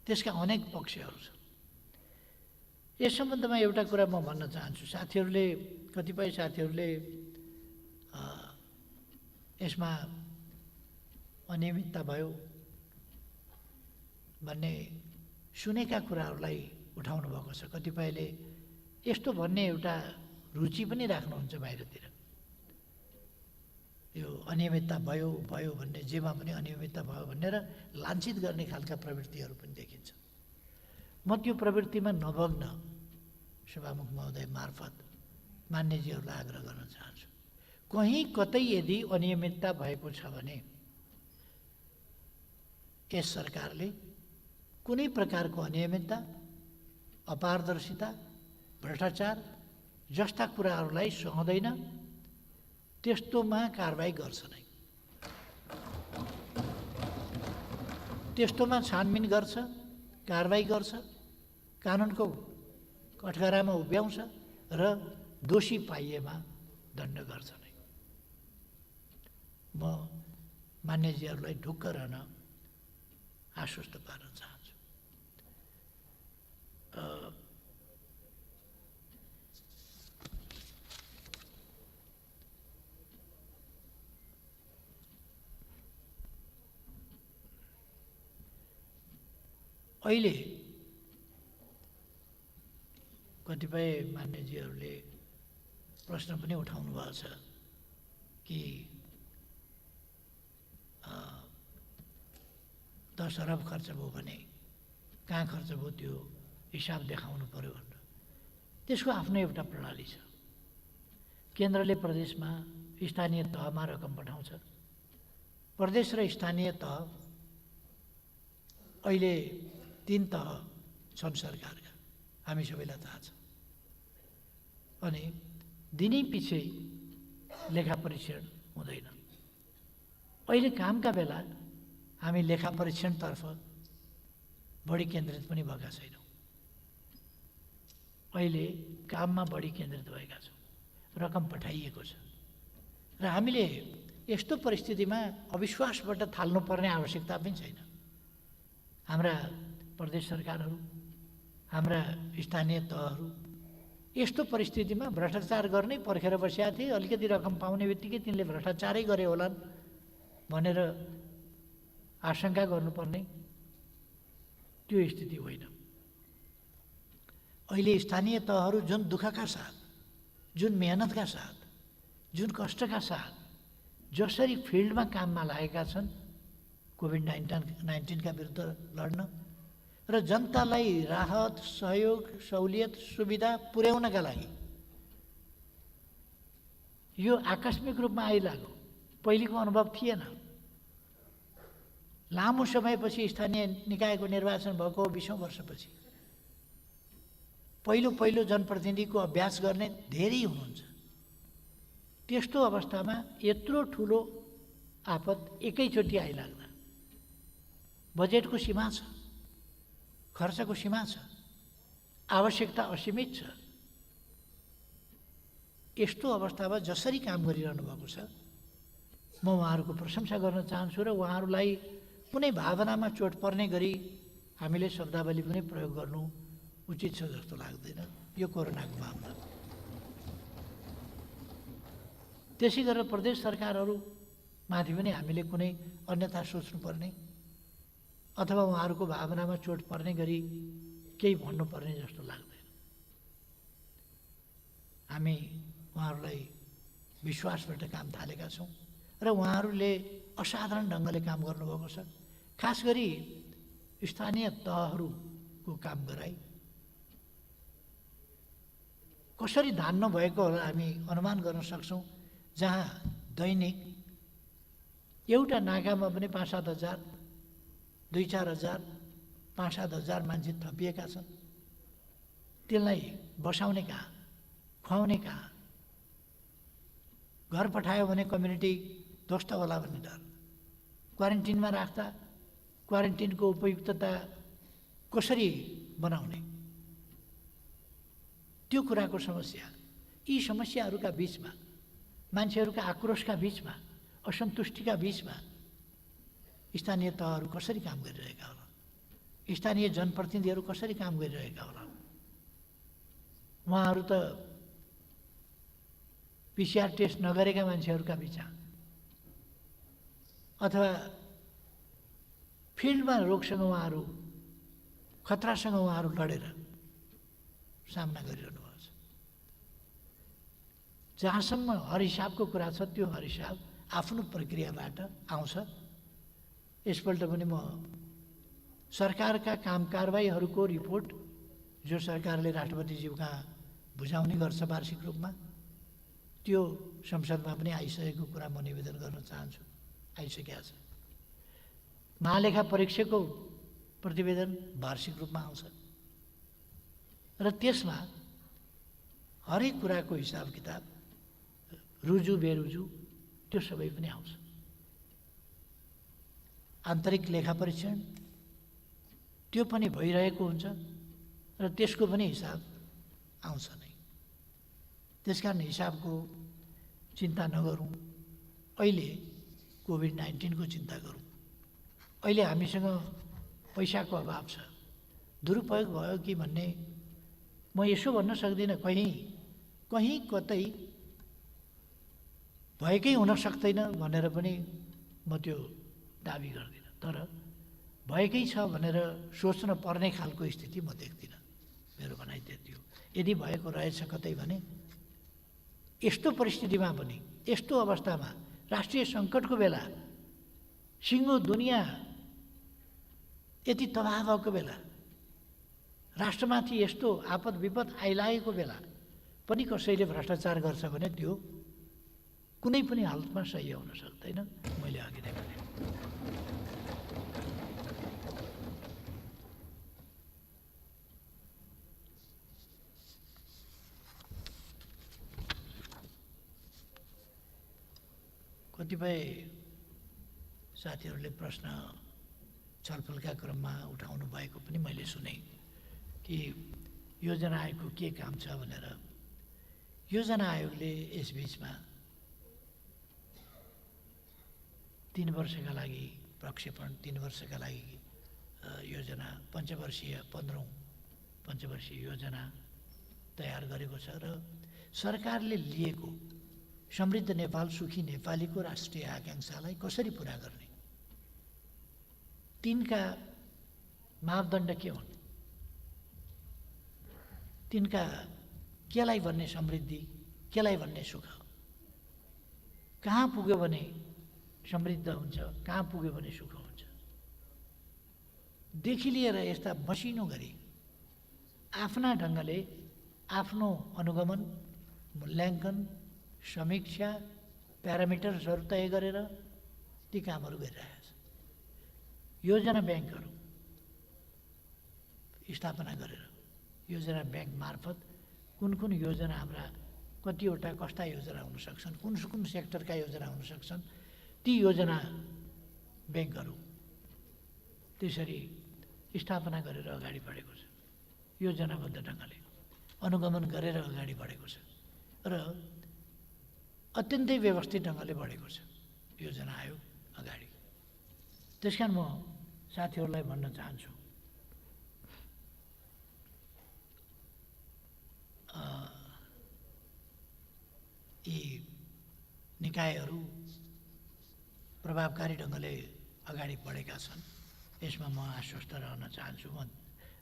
त्यसका अनेक पक्षहरू छन्। यस सम्बन्धमा एउटा कुरा म भन्न चाहन्छु। कतिपय साथीहरूले यसमा अनियमितता भयो भन्ने सुनेका कुराहरूलाई उठाउनु भएको छ। कतिपयले यस्तो भन्ने एउटा रुचि पनि राख्नुहुन्छ बाहिरतिर, यो अनियमितता भयो भन्ने, जेमा पनि अनियमितता भयो भनेर लाञ्छित गर्ने खालका प्रवृत्तिहरू पनि देखिन्छ। म त्यो प्रवृत्तिमा नभग्न सभामुख महोदय मार्फत मान्यजीहरूलाई आग्रह गर्न चाहन्छु, कहीँ कतै यदि अनियमितता भएको छ भने यस सरकारले कुनै प्रकारको अनियमितता, अपारदर्शिता, भ्रष्टाचार जस्ता कुराहरूलाई सहँदैन, त्यस्तोमा कारबाही गर्छ नै। त्यस्तोमा छानबिन गर्छ, कारबाही गर्छ, कानुनको कठघरामा उभ्याउँछ र दोषी पाइएमा दण्ड गर्छ नै। म मान्यजीहरूलाई ढुक्क रहन आश्वस्त पार्न चाहन्छु। अहिले कतिपय मान्यजीहरूले प्रश्न पनि उठाउनु भएको छ कि 10 अरब खर्च भयो भने कहाँ खर्च भयो त्यो हिसाब देखाउनु पर्यो भनेर। त्यसको आफ्नो एउटा प्रणाली छ। केन्द्रले प्रदेशमा स्थानीय तहमा रकम पठाउँछ। प्रदेश र स्थानीय तह अहिले 3 तह छन् सरकारका, हामी सबैलाई थाहा छ। अनि दिनै पछि लेखा परीक्षण हुँदैन। अहिले कामका बेला हामी लेखा परीक्षणतर्फ बढी केन्द्रित पनि भएका छैनौँ। अहिले काममा बढी केन्द्रित भएका छौँ। रकम पठाइएको छ र हामीले यस्तो परिस्थितिमा अविश्वासबाट थाल्नुपर्ने आवश्यकता पनि छैन। हाम्रा प्रदेश सरकारहरू, हाम्रा स्थानीय तहहरू यस्तो परिस्थितिमा भ्रष्टाचार गर्नै पर्खेर बसेका थिए। अलिकति रकम पाउने बित्तिकै तिनले भ्रष्टाचारै गरे होलान् भनेर आशंका गर्नुपर्ने त्यो स्थिति होइन। अहिले स्थानीय तहहरू जुन दुःखका साथ, जुन मेहनतका साथ, जुन कष्टका साथ जसरी फिल्डमा काममा लागेका छन् कोभिड-19 का विरुद्ध लड्न र जनतालाई राहत, सहयोग, सहुलियत, सुविधा पुर्याउनका लागि यो आकस्मिक रूपमा आइलाग्यो। पहिलेको अनुभव थिएन। लामो समयपछि स्थानीय निकायको निर्वाचन भएको 20औं वर्षपछि पहिलो जनप्रतिनिधिको अभ्यास गर्ने धेरै हुनुहुन्छ। त्यस्तो अवस्थामा यत्रो ठुलो आपत एकैचोटि आइलाग्दा बजेटको सीमा छ, खर्चको सीमा छ, आवश्यकता असीमित छ। यस्तो अवस्थामा जसरी काम गरिरहनु भएको छ म उहाँहरूको प्रशंसा गर्न चाहन्छु र उहाँहरूलाई कुनै भावनामा चोट पर्ने गरी हामीले शब्दावली पनि प्रयोग गर्नु उचित छ जस्तो लाग्दैन यो कोरोनाको मामला। त्यसै गरेर प्रदेश सरकारहरू माथि पनि हामीले कुनै अन्यथा सोच्नुपर्ने अथवा उहाँहरूको भावनामा चोट पर्ने गरी केही भन्नुपर्ने जस्तो लाग्दैन। हामी उहाँहरूलाई विश्वासबाट काम थालेका छौँ र उहाँहरूले असाधारण ढङ्गले काम गर्नुभएको छ। खास गरी स्थानीय तहहरूको काम गराई कसरी धान्न भएको होला हामी अनुमान गर्न सक्छौँ। जहाँ दैनिक एउटा नाकामा पनि 5-7 हजार, 2-4 हजार, 5-7 हजार मान्छे थपिएका छन्। त्यसलाई बसाउने कहाँ, खुवाउने कहाँ? घर पठायो भने कम्युनिटी ध्वस्त होला भन्ने डर। क्वारेन्टिनमा राख्दा क्वारेन्टिनको उपयुक्तता कसरी बनाउने, त्यो कुराको समस्या। यी समस्याहरूका बीचमा, मान्छेहरूका आक्रोशका बीचमा, असन्तुष्टिका बीचमा स्थानीय तहहरू कसरी काम गरिरहेका होला, स्थानीय जनप्रतिनिधिहरू कसरी काम गरिरहेका होला। उहाँहरू त PCR टेस्ट नगरेका मान्छेहरूका बीचमा अथवा फिल्डमा रोगसँग उहाँहरू, खतरासँग उहाँहरू लडेर सामना गरिरहनु भएको छ। जहाँसम्म हर हिसाबको कुरा छ त्यो हर हिसाब आफ्नो प्रक्रियाबाट आउँछ। यसपल्ट पनि म सरकारका काम कारबाहीहरूको रिपोर्ट जो सरकारले राष्ट्रपतिज्यू कहाँ बुझाउने गर्छ वार्षिक रूपमा, त्यो संसदमा पनि आइसकेको कुरा म निवेदन गर्न चाहन्छु। आइसकेको छ। महालेखा परीक्षकको प्रतिवेदन वार्षिक रूपमा आउँछ र त्यसमा हरेक कुराको हिसाब किताब, रुजु बेरुजु त्यो सबै पनि आउँछ। आन्तरिक लेखा परीक्षण त्यो पनि भइरहेको हुन्छ र त्यसको पनि हिसाब आउँछ नै। त्यसकारण हिसाबको चिन्ता नगरौँ, अहिले कोभिड-19 को चिन्ता गरौँ। अहिले हामीसँग पैसाको अभाव छ। दुरुपयोग भयो कि भन्ने म यसो भन्न सक्दिनँ। कहीँ कतै भएकै हुन सक्दैन भनेर पनि म त्यो दाबी गर्दिनँ। तर भएकै छ भनेर सोच्न पर्ने खालको स्थिति म देख्दिनँ। मेरो भनाइ त्यति हो। यदि भएको रहेछ कतै भने यस्तो परिस्थितिमा पनि, यस्तो अवस्थामा, राष्ट्रिय सङ्कटको बेला, सिङ्गो दुनियाँ यति तबाह भएको बेला, राष्ट्रमाथि यस्तो आपद विपद आइलागेको बेला पनि कसैले भ्रष्टाचार गर्छ भने त्यो कुनै पनि हालतमा सही हुन सक्दैन। मैले अघि नै भने कतिपय साथीहरूले प्रश्न छलफलका क्रममा उठाउनु भएको पनि मैले सुने कि योजना आयोगको के काम छ भनेर। योजना आयोगले यसबीचमा 3 वर्षका लागि प्रक्षेपण, 3 वर्षका लागि योजना, पञ्चवर्षीय 15औं पञ्चवर्षीय योजना तयार गरेको छ र सरकारले लिएको समृद्ध नेपाल सुखी नेपालीको राष्ट्रिय आकाङ्क्षालाई कसरी पुरा गर्ने, तिनका मापदण्ड के हुन्, तिनका केलाई भन्ने समृद्धि, केलाई भन्ने सुख, कहाँ पुग्यो भने समृद्ध हुन्छ, कहाँ पुग्यो भने सुख हुन्छ, देखि लिएर यस्ता मसिनो गरी आफ्ना ढङ्गले आफ्नो अनुगमन, मूल्याङ्कन, समीक्षा, प्यारामिटर्सहरू तय गरेर ती कामहरू गरिरहेका छन्। योजना ब्याङ्कहरू स्थापना गरेर योजना ब्याङ्क मार्फत कुन कुन योजना हाम्रा कतिवटा कस्ता योजना हुन सक्छन्, कुन कुन सेक्टरका योजना हुन सक्छन्, ती योजना ब्याङ्कहरू त्यसरी स्थापना गरेर अगाडि बढेको छ। योजनाबद्ध ढङ्गले अनुगमन गरेर अगाडि बढेको छ र अत्यन्तै व्यवस्थित ढङ्गले बढेको छ योजना आयोग अगाडि। त्यसकारण म साथीहरूलाई भन्न चाहन्छु, यी निकायहरू प्रभावकारी ढङ्गले अगाडि बढेका छन्, यसमा म आश्वस्त रहन चाहन्छु, म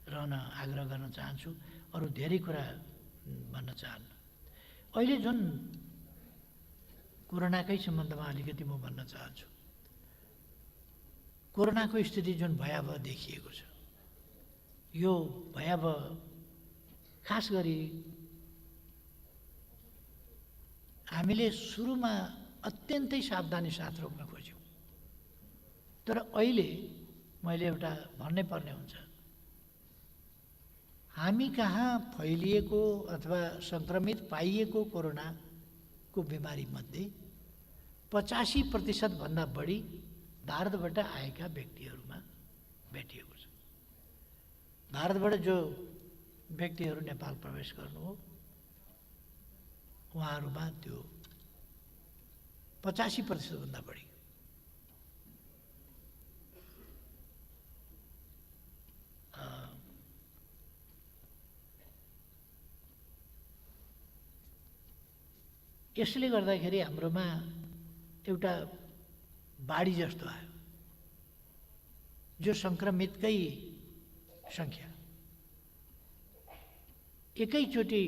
रहन आग्रह गर्न चाहन्छु। अरू धेरै कुरा भन्न चाहन्न। अहिले जुन कोरोनाकै सम्बन्धमा अलिकति म भन्न चाहन्छु, कोरोनाको स्थिति जुन भयावह देखिएको छ, यो भयावह खास गरी हामीले सुरुमा अत्यन्तै सावधानी साथ रोक्न खोज्यौँ, तर अहिले मैले एउटा भन्नै पर्ने हुन्छ, हामी कहाँ फैलिएको अथवा सङ्क्रमित पाइएको कोरोनाको बिमारीमध्ये 85% भन्दा बढी भारतबाट आएका व्यक्तिहरूमा भेटिएको छ। भारतबाट जो व्यक्तिहरू नेपाल प्रवेश गर्नु हो, उहाँहरूमा त्यो 85% भन्दा बढी यसले गर्दाखेरि हाम्रोमा एउटा बाढी जस्तो आयो, जो सङ्क्रमितकै सङ्ख्या एकैचोटि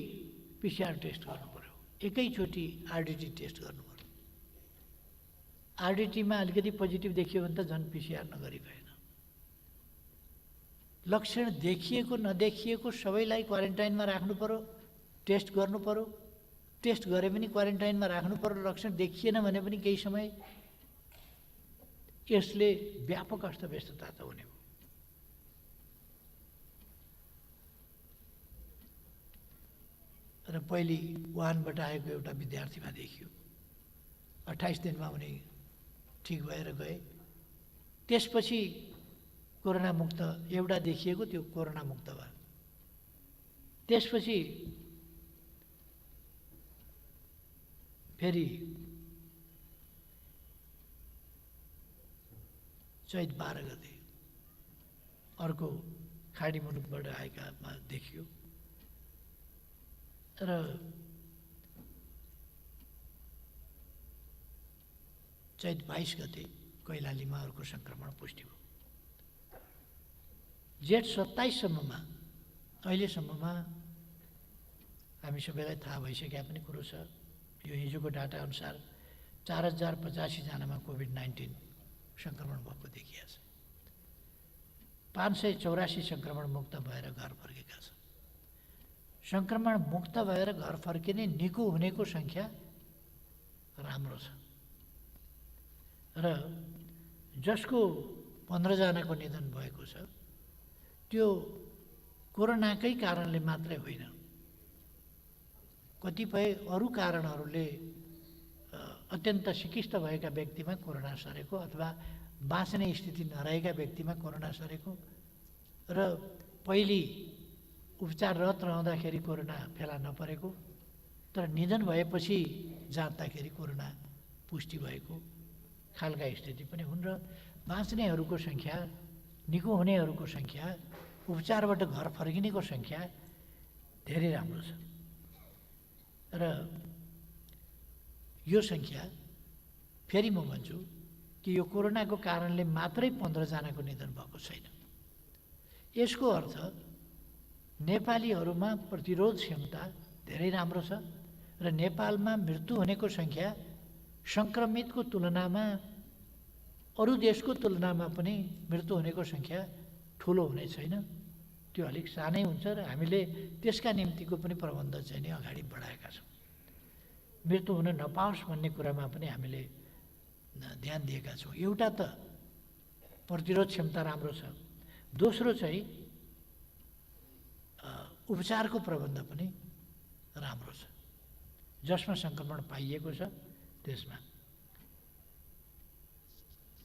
पिसिआर टेस्ट गर्नु पर्यो, एकैचोटि आरडिटी टेस्ट गर्नु पर्यो। आरडिटीमा अलिकति पोजिटिभ देखियो भने त झन् पिसिआर नगरी भएन। लक्षण देखिएको नदेखिएको सबैलाई क्वारेन्टाइनमा राख्नु पर्यो, टेस्ट गर्नु पर्यो, टेस्ट गरे पनि क्वारेन्टाइनमा राख्नु पर्यो। लक्षण देखिएन भने पनि केही समय यसले व्यापक अस्तव्यस्तता त हुने हो। र पहिले वुहानबाट आएको एउटा विद्यार्थीमा देखियो, 28 दिनमा उनी ठिक भएर गए। त्यसपछि कोरोना मुक्त एउटा देखिएको, त्यो कोरोना मुक्त भयो। त्यसपछि फेरि चैत 12 गते अर्को खाडी मुलुकबाट आएकामा देखियो र चैत 22 गते कैलालीमा अर्को सङ्क्रमण पुष्टि भयो। जेठ 27 सम्ममा, अहिलेसम्ममा हामी सबैलाई थाहा भइसकेका पनि कुरो छ। यो हिजोको डाटा अनुसार 4085जनामा कोभिड-19 सङ्क्रमण भएको देखिएको छ। 584 सङ्क्रमण मुक्त भएर घर फर्केका छन्। सङ्क्रमण मुक्त भएर घर फर्किने निको हुनेको सङ्ख्या राम्रो छ र जसको 15 जनाको निधन भएको छ त्यो कोरोनाकै कारणले मात्रै होइन, कतिपय अरू कारणहरूले अत्यन्त सिकिस्त भएका व्यक्तिमा कोरोना सरेको अथवा बाँच्ने स्थिति नरहेका व्यक्तिमा कोरोना सरेको र पहिले उपचाररत रहँदाखेरि कोरोना फेला नपरेको तर निधन भएपछि जाँच्दाखेरि कोरोना पुष्टि भएको खालका स्थिति पनि हुन् र बाँच्नेहरूको सङ्ख्या, निको हुनेहरूको सङ्ख्या, उपचारबाट घर फर्किनेको सङ्ख्या धेरै राम्रो छ र यो सङ्ख्या फेरि म भन्छु कि यो कोरोनाको कारणले मात्रै 15 जनाको निधन भएको छैन। यसको अर्थ नेपालीहरूमा प्रतिरोध क्षमता धेरै राम्रो छ र नेपालमा मृत्यु हुनेको सङ्ख्या सङ्क्रमितको तुलनामा अरू देशको तुलनामा पनि मृत्यु हुनेको सङ्ख्या ठुलो हुने छैन, त्यो अलिक सानै हुन्छ र हामीले त्यसका निम्तिको पनि प्रबन्ध चाहिँ नि अगाडि बढाएका छौँ। मृत्यु हुन नपाओस् भन्ने कुरामा पनि हामीले ध्यान दिएका छौँ। एउटा त प्रतिरोध क्षमता राम्रो छ, दोस्रो चाहिँ उपचारको प्रबन्ध पनि राम्रो छ। जसमा सङ्क्रमण पाइएको छ त्यसमा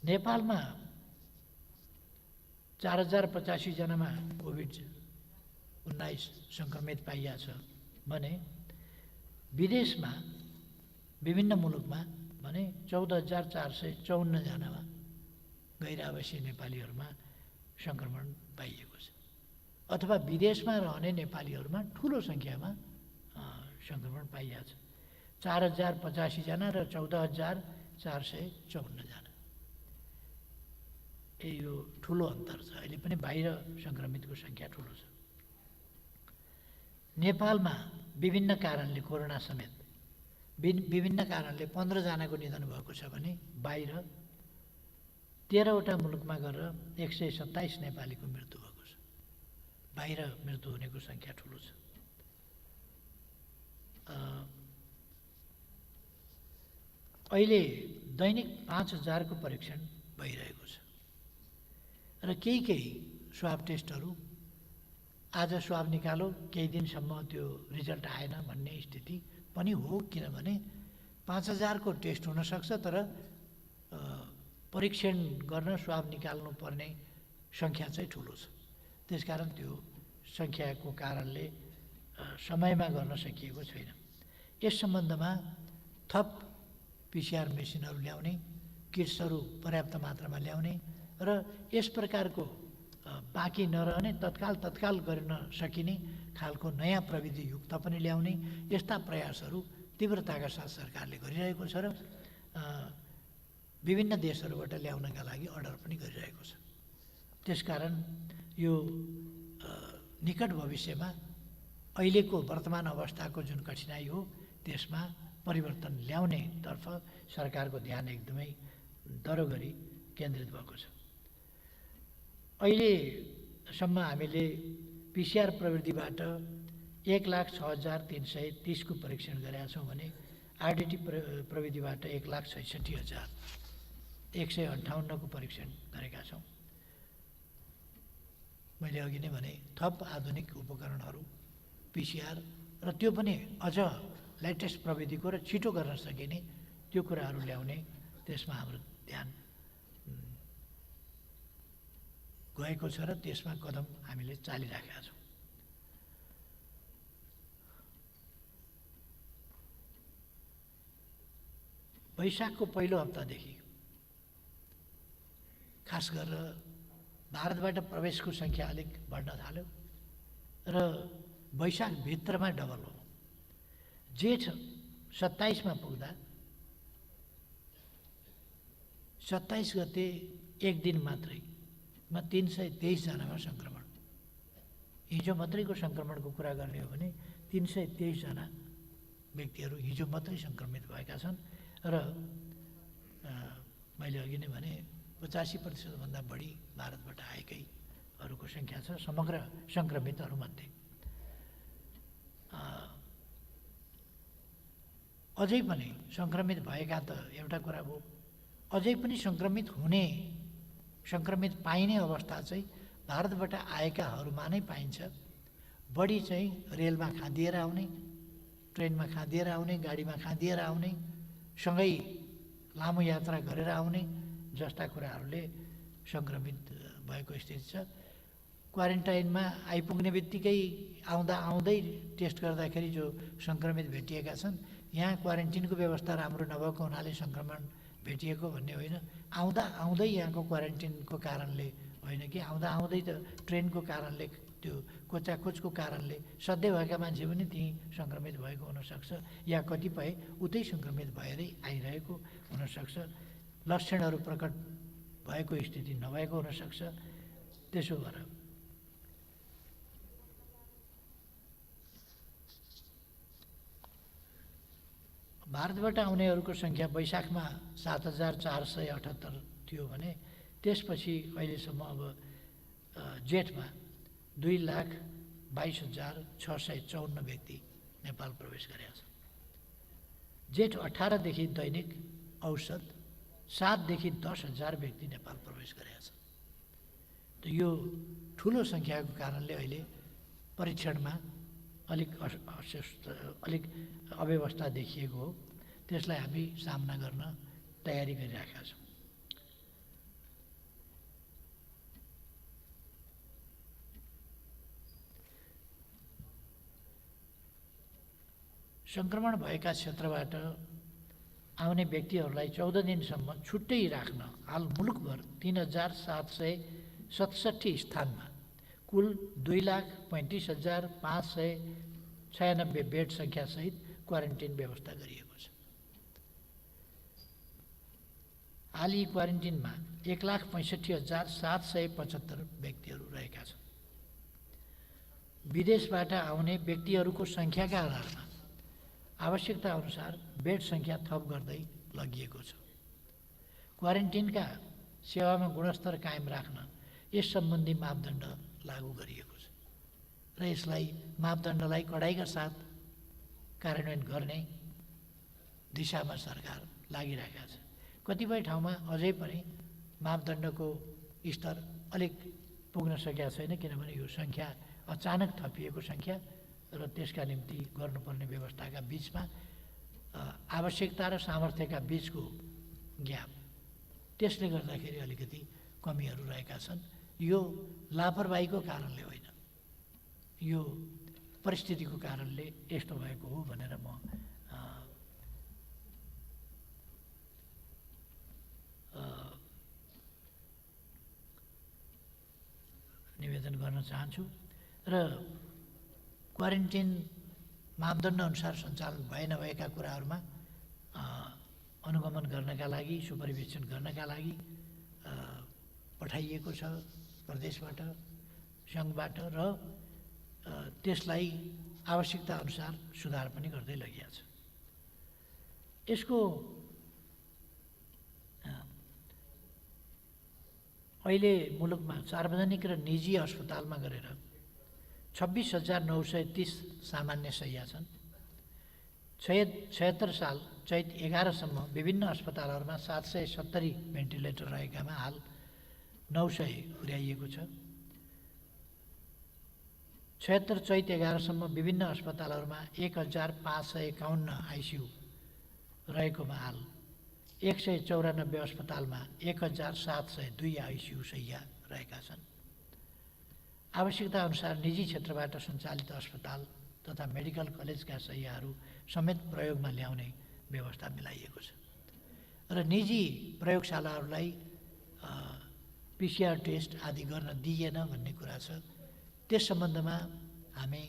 नेपालमा 4085 जनामा कोभिड-19 सङ्क्रमित पाइएको छ भने विदेशमा विभिन्न मुलुकमा भने 14,454 जनामा गैर आवासीय नेपालीहरूमा सङ्क्रमण पाइएको छ अथवा विदेशमा रहने नेपालीहरूमा ठुलो सङ्ख्यामा सङ्क्रमण पाइएको छ। 4085 जना र 14,454 जना, यो ठुलो अन्तर छ। अहिले पनि बाहिर सङ्क्रमितको सङ्ख्या ठुलो छ। नेपालमा विभिन्न कारणले कोरोना समेत विभिन्न कारणले 15 जनाको निधन भएको छ भने बाहिर 13वटा मुलुकमा गरेर 127 नेपालीको मृत्यु भएको छ। बाहिर मृत्यु हुनेको सङ्ख्या ठुलो छ। अहिले दैनिक 5000 को परीक्षण भइरहेको छ र केही स्वाब टेस्टहरू आज स्वाब निकालो केही दिनसम्म त्यो रिजल्ट आएन भन्ने स्थिति पनि हो, किनभने 5000 को टेस्ट हुनसक्छ तर परीक्षण गर्न स्वाब निकाल्नु पर्ने सङ्ख्या चाहिँ ठुलो छ। त्यसकारण त्यो सङ्ख्याको कारणले समयमा गर्न सकिएको छैन। यस सम्बन्धमा थप पिसिआर मेसिनहरू ल्याउने, किट्सहरू पर्याप्त मात्रामा ल्याउने र यस प्रकारको बाँकी नरहने तत्काल गर्न सकिने खालको नयाँ प्रविधि युक्त पनि ल्याउने यस्ता प्रयासहरू तीव्रताका साथ सरकारले गरिरहेको छ र विभिन्न देशहरूबाट ल्याउनका लागि अर्डर पनि गरिरहेको छ। त्यसकारण यो निकट भविष्यमा अहिलेको वर्तमान अवस्थाको जुन कठिनाइ हो त्यसमा परिवर्तन ल्याउनेतर्फ सरकारको ध्यान एकदमै दह्रो गरी केन्द्रित भएको छ। अहिलेसम्म हामीले पिसिआर प्रविधिबाट 1,06,330 को परीक्षण गरेका छौँ भने आरडिटी प्रविधिबाट 1,66,158 को परीक्षण गरेका छौँ। मैले अघि नै भने थप आधुनिक उपकरणहरू पिसिआर र त्यो पनि अझ लेटेस्ट प्रविधिको र छिटो गर्न सकिने त्यो कुराहरू ल्याउने त्यसमा हाम्रो ध्यान गएको छ र त्यसमा कदम हामीले चालिराखेका छौँ। वैशाखको पहिलो हप्तादेखि खास गरेर भारतबाट प्रवेशको सङ्ख्या अलिक बढ्न थाल्यो र वैशाखभित्रमा डबल हो। जेठ 27 पुग्दा 27 गते एक दिन मात्रैमा 323 जनामा सङ्क्रमण, हिजो मात्रैको सङ्क्रमणको कुरा गर्ने हो भने 323 जना व्यक्तिहरू हिजो मात्रै सङ्क्रमित भएका छन् र मैले अघि नै भने 85%भन्दा बढी भारतबाट आएकैहरूको सङ्ख्या छ समग्र सङ्क्रमितहरूमध्ये। अझै पनि सङ्क्रमित भएका त एउटा कुरा हो, अझै पनि सङ्क्रमित पाइने अवस्था चाहिँ भारतबाट आएकाहरूमा नै पाइन्छ। बढी चाहिँ रेलमा खाँदिएर आउने, ट्रेनमा खाँदिएर आउने, गाडीमा खाँदिएर आउने, सँगै लामो यात्रा गरेर आउने जस्ता कुराहरूले सङ्क्रमित भएको स्थिति छ। क्वारेन्टाइनमा आइपुग्ने बित्तिकै आउँदै टेस्ट गर्दाखेरि जो सङ्क्रमित भेटिएका छन्, यहाँ क्वारेन्टिनको व्यवस्था राम्रो नभएको हुनाले सङ्क्रमण भेटिएको भन्ने होइन, आउँदै यहाँको क्वारेन्टिनको कारणले होइन कि आउँदै त ट्रेनको कारणले, त्यो कोचाकोचको कारणले सधैँ भएका मान्छे पनि त्यहीँ सङ्क्रमित भएको हुनसक्छ, या कतिपय उतै सङ्क्रमित भएरै आइरहेको हुनसक्छ, लक्षणहरू प्रकट भएको स्थिति नभएको हुनसक्छ। त्यसो भएर भारतबाट आउनेहरूको सङ्ख्या वैशाखमा 7,478 थियो भने त्यसपछि अहिलेसम्म अब जेठमा 2,22,654 व्यक्ति नेपाल प्रवेश गरेका छन्। जेठ 18देखि दैनिक औसत 7देखि 10,000 व्यक्ति नेपाल प्रवेश गरेका छन्। त यो ठुलो सङ्ख्याको कारणले अहिले परीक्षणमा अलिक अव्यवस्था देखिएको हो। त्यसलाई हामी सामना गर्न तयारी गरिरहेका छौँ। सङ्क्रमण भएका क्षेत्रबाट आउने व्यक्तिहरूलाई 14 दिनसम्म छुट्टै राख्न हाल मुलुकभर 3,767 स्थानमा कुल 2,35,596 बेड सङ्ख्यासहित क्वारेन्टिन व्यवस्था गरिएको छ। हाल यी क्वारेन्टिनमा 1,65,775 व्यक्तिहरू रहेका छन्। विदेशबाट आउने व्यक्तिहरूको सङ्ख्याका आधारमा आवश्यकता अनुसार बेड सङ्ख्या थप गर्दै लगिएको छ। क्वारेन्टिनका सेवामा गुणस्तर कायम राख्न यस सम्बन्धी मापदण्ड लागू गरिएको छ र यसलाई मापदण्डलाई कडाइका साथ कार्यान्वयन गर्ने दिशामा सरकार लागिरहेका छ। कतिपय ठाउँमा अझै पनि मापदण्डको स्तर अलिक पुग्न सकेका छैन, किनभने यो सङ्ख्या अचानक थपिएको सङ्ख्या र त्यसका निम्ति गर्नुपर्ने व्यवस्थाका बिचमा आवश्यकता र सामर्थ्यका बिचको ग्याप, त्यसले गर्दाखेरि अलिकति कमीहरू रहेका छन्। यो लापरवाहीको कारणले होइन, यो परिस्थितिको कारणले यस्तो भएको हो भनेर म निवेदन गर्न चाहन्छु। र क्वारेन्टिन मापदण्ड अनुसार सञ्चालन नभएका कुराहरूमा अनुगमन गर्नका लागि, सुपरिवेक्षण गर्नका लागि पठाइएको छ प्रदेशबाट, सङ्घबाट, र त्यसलाई आवश्यकता अनुसार सुधार पनि गर्दै लगिएको छ। यसको अहिले मुलुकमा सार्वजनिक र निजी अस्पतालमा गरेर 26,930 सामान्य शय्या छन्। 76 साल चैत 11 सम्म विभिन्न अस्पतालहरूमा 770 भेन्टिलेटर रहेकामा हाल 900 पुर्याइएको छ। 76 चैत 11 सम्म विभिन्न अस्पतालहरूमा 1,551 आइसियु रहेकोमा हाल 194 अस्पतालमा 1,702 आइसियु शय्या रहेका छन्। आवश्यकता अनुसार निजी क्षेत्रबाट सञ्चालित अस्पताल तथा मेडिकल कलेजका शय्याहरू समेत प्रयोगमा ल्याउने व्यवस्था मिलाइएको छ र निजी प्रयोगशालाहरूलाई पिसिआर टेस्ट आदि गर्न दिइएन भन्ने कुरा छ। त्यस सम्बन्धमा हामी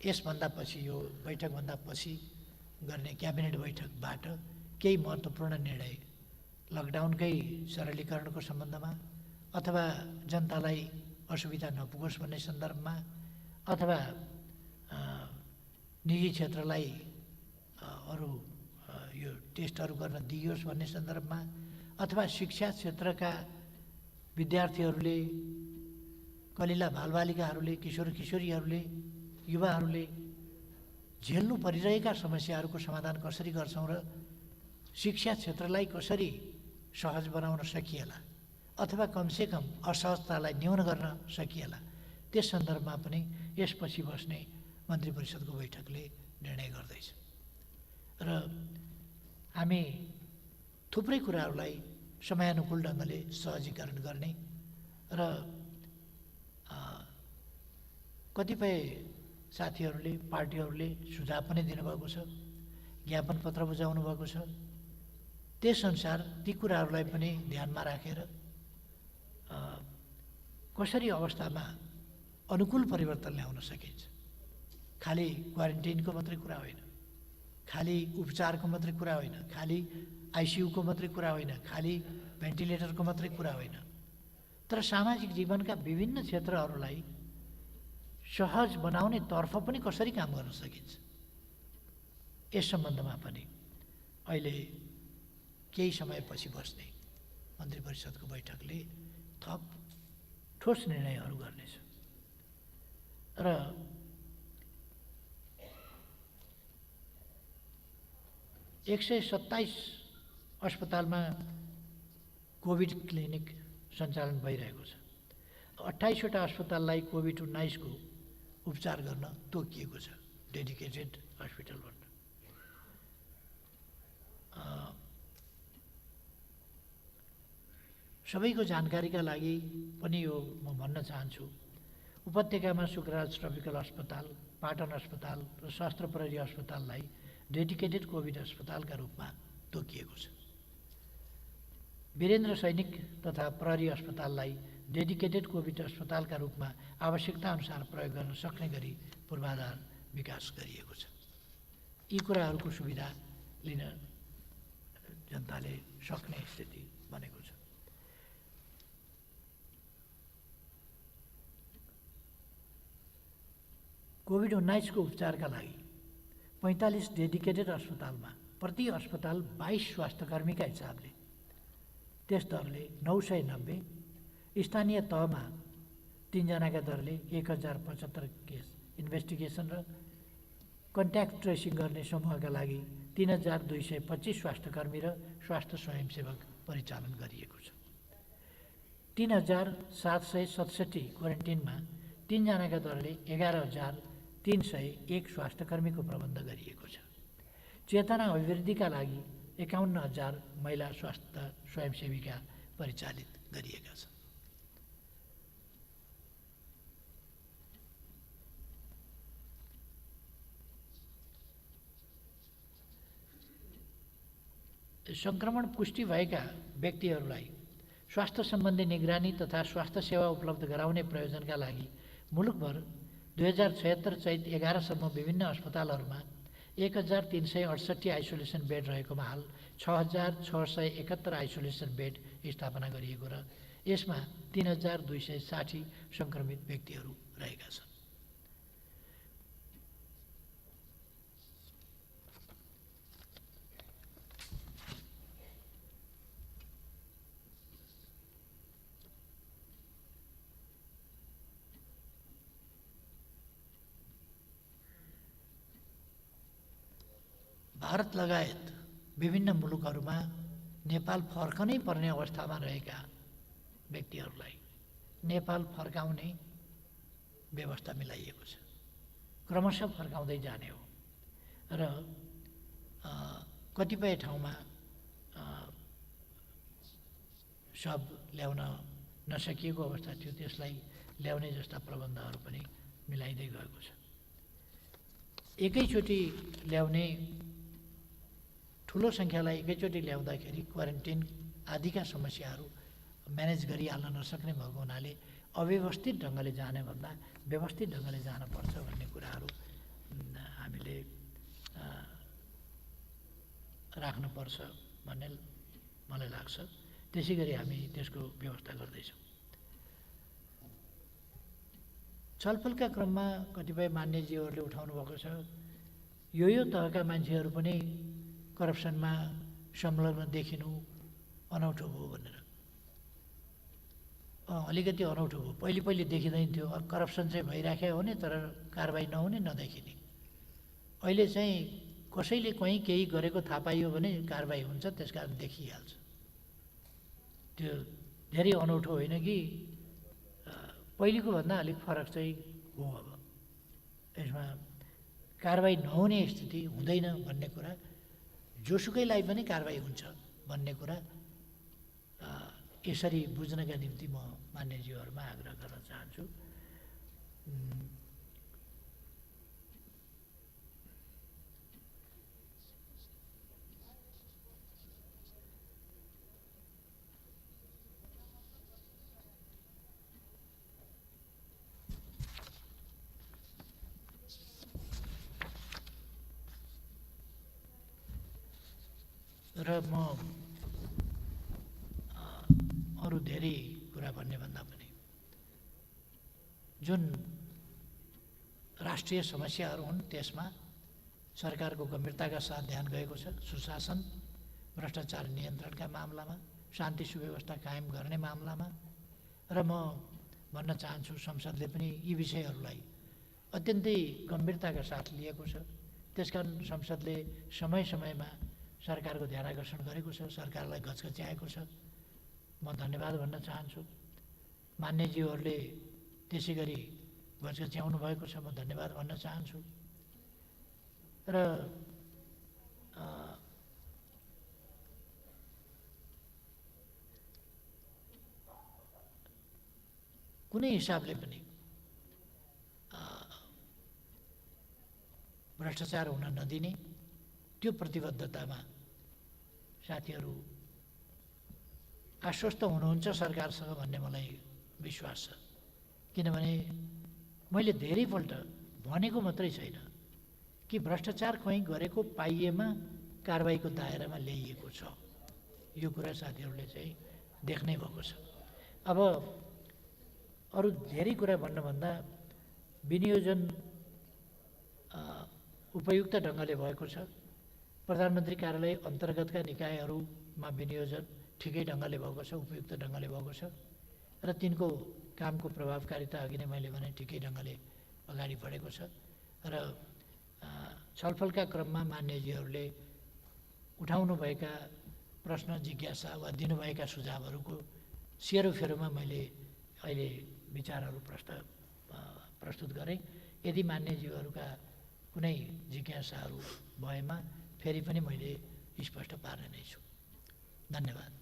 यसभन्दा पछि, यो बैठकभन्दा पछि गर्ने क्याबिनेट बैठकबाट केही महत्त्वपूर्ण निर्णय लकडाउनकै सरलीकरणको सम्बन्धमा अथवा जनतालाई असुविधा नपुगोस् भन्ने सन्दर्भमा अथवा निजी क्षेत्रलाई अरू यो टेस्टहरू गर्न दिइयोस् भन्ने सन्दर्भमा, अथवा शिक्षा क्षेत्रका विद्यार्थीहरूले, कलिला बालबालिकाहरूले, किशोर किशोरीहरूले, युवाहरूले झेल्नु परिरहेका समस्याहरूको समाधान कसरी गर्छौँ र शिक्षा क्षेत्रलाई कसरी सहज बनाउन सकिएला अथवा कमसेकम असहजतालाई न्यून गर्न सकिएला, त्यस सन्दर्भमा पनि यसपछि बस्ने मन्त्री परिषदको बैठकले निर्णय गर्दैछ। र हामी थुप्रै कुराहरूलाई समयानुकूल ढङ्गले सहजीकरण गर्ने र कतिपय साथीहरूले, पार्टीहरूले सुझाव पनि दिनुभएको छ, ज्ञापन पत्र बुझाउनु भएको छ। त्यसअनुसार ती कुराहरूलाई पनि ध्यानमा राखेर कसरी अवस्थामा अनुकूल परिवर्तन ल्याउन सकिन्छ। खालि क्वारेन्टाइनको मात्रै कुरा होइन, खालि उपचारको मात्रै कुरा होइन, खालि आइसियुको मात्रै कुरा होइन, खालि भेन्टिलेटरको मात्रै कुरा होइन, तर सामाजिक जीवनका विभिन्न क्षेत्रहरूलाई सहज बनाउने तर्फ पनि कसरी काम गर्न सकिन्छ, यस सम्बन्धमा पनि अहिले केही समयपछि बस्ने मन्त्री परिषदको बैठकले थप ठोस निर्णयहरू गर्नेछ। र एक सय 27 अस्पतालमा कोभिड क्लिनिक सञ्चालन भइरहेको छ। 28वटा अस्पताललाई कोभिड-19 को उपचार गर्न तोकिएको छ, डेडिकेटेड हस्पिटल भनेर। सबैको जानकारीका लागि पनि यो म भन्न चाहन्छु, उपत्यकामा शुक्रराज ट्रपिकल अस्पताल, पाटन अस्पताल र शस्त्र प्रहरी अस्पताललाई डेडिकेटेड कोभिड अस्पतालका रूपमा तोकिएको छ। वीरेन्द्र सैनिक तथा प्रहरी अस्पताललाई डेडिकेटेड कोभिड अस्पतालका रूपमा आवश्यकता अनुसार प्रयोग गर्न सक्ने गरी पूर्वाधार विकास गरिएको छ। यी कुराहरूको सुविधा लिन जनताले सक्ने स्थिति बनेको छ। कोभिड-19 को उपचारका लागि 45 डेडिकेटेड अस्पतालमा प्रति अस्पताल 22 स्वास्थ्यकर्मीका हिसाबले त्यस दरले 990, स्थानीय तहमा 3 जनाका दरले 1075 केस इन्भेस्टिगेसन र कन्ट्याक्ट ट्रेसिङ गर्ने समूहका लागि 3225 स्वास्थ्यकर्मी र स्वास्थ्य स्वयंसेवक परिचालन गरिएको छ। 3767 क्वारेन्टिनमा 3 जनाका दरले 11301 स्वास्थ्यकर्मीको प्रबन्ध गरिएको छ। चेतना अभिवृद्धिका लागि 51000 महिला स्वास्थ्य स्वयंसेविका परिचालित गरिएका छन्। सङ्क्रमण पुष्टि भएका व्यक्तिहरूलाई स्वास्थ्य सम्बन्धी निगरानी तथा स्वास्थ्य सेवा उपलब्ध गराउने प्रयोजनका लागि मुलुकभर 2076 चैत 11 सम्म विभिन्न अस्पतालहरूमा 1368 आइसोलेसन बेड रहेकोमा हाल 6671 आइसोलेसन बेड स्थापना गरिएको र यसमा 3260 सङ्क्रमित व्यक्तिहरू रहेका छन्। भारत लगायत विभिन्न मुलुकहरूमा नेपाल फर्कनै पर्ने अवस्थामा रहेका व्यक्तिहरूलाई नेपाल फर्काउने व्यवस्था मिलाइएको छ। क्रमशः फर्काउँदै जाने हो र कतिपय ठाउँमा शब ल्याउन नसकिएको अवस्था थियो, त्यसलाई ल्याउने जस्ता प्रबन्धहरू पनि मिलाइँदै गएको छ। एकैचोटि ल्याउने, ठुलो सङ्ख्यालाई एकैचोटि ल्याउँदाखेरि क्वारेन्टाइन आदिका समस्याहरू म्यानेज गरिहाल्न नसक्ने भएको हुनाले अव्यवस्थित ढङ्गले जाने भन्दा व्यवस्थित ढङ्गले जानुपर्छ भन्ने कुराहरू हामीले राख्नुपर्छ भन्ने मलाई लाग्छ। त्यसै गरी हामी त्यसको व्यवस्था गर्दैछौँ। छलफलका क्रममा कतिपय मान्यजीहरूले उठाउनु भएको छ, यो तहका मान्छेहरू पनि करप्सनमा संलग्न देखिनु अनौठो भयो भनेर। अलिकति अनौठो भयो। पहिले देखिँदैन थियो। करप्सन चाहिँ भइराख्यो भने तर कारबाही नहुने नदेखिने। अहिले चाहिँ कसैले कहीँ केही गरेको थाहा पाइयो भने कारबाही हुन्छ, त्यसकारण देखिहाल्छ। त्यो धेरै अनौठो होइन कि पहिलेको भन्दा अलिक फरक चाहिँ हो। अब यसमा कारबाही नहुने स्थिति हुँदैन भन्ने कुरा, जोसुकैलाई पनि कारबाही हुन्छ भन्ने कुरा यसरी बुझ्नका निम्ति म मान्यज्यूहरूमा आग्रह गर्न चाहन्छु। र म अरू धेरै कुरा भन्ने भन्दा पनि जुन राष्ट्रिय समस्याहरू हुन् त्यसमा सरकारको गम्भीरताका साथ ध्यान गएको छ। सुशासन, भ्रष्टाचार नियन्त्रणका मामलामा, शान्ति सुव्यवस्था कायम गर्ने मामलामा। र म भन्न चाहन्छु संसदले पनि यी विषयहरूलाई अत्यन्तै गम्भीरताका साथ लिएको छ। त्यसकारण संसदले समय समयमा सरकारको ध्यान आकर्षण गरेको छ, सरकारलाई घचघच्याएको छ। म धन्यवाद भन्न चाहन्छु। मान्यज्यूहरूले त्यसै गरी घचघच्याउनु भएको छ, म धन्यवाद भन्न चाहन्छु। र कुनै हिसाबले पनि भ्रष्टाचार हुन नदिने त्यो प्रतिबद्धतामा साथीहरू आश्वस्त हुनुहुन्छ सरकारसँग भन्ने मलाई विश्वास छ। किनभने मैले धेरैपल्ट भनेको मात्रै छैन कि भ्रष्टाचार कहीँ गरेको पाइएमा कारबाहीको दायरामा ल्याइएको छ। यो कुरा साथीहरूले चाहिँ देख्नै भएको छ। अब अरू धेरै कुरा भन्नुभन्दा विनियोजन उपयुक्त ढङ्गले भएको छ। प्रधानमन्त्री कार्यालय अन्तर्गतका निकायहरूमा विनियोजन ठिकै ढङ्गले भएको छ, उपयुक्त ढङ्गले भएको छ। र तिनको कामको प्रभावकारिता अघि नै मैले भने ठिकै ढङ्गले अगाडि बढेको छ। र छलफलका क्रममा मान्यज्यूहरूले उठाउनुभएका प्रश्न, जिज्ञासा वा दिनुभएका सुझावहरूको सेरोफेरोमा मैले अहिले विचारहरू प्रस्तुत गरेँ। यदि मान्यज्यूहरूका कुनै जिज्ञासाहरू भएमा फेरि पनि मैले स्पष्ट पार्ने नै छु। धन्यवाद।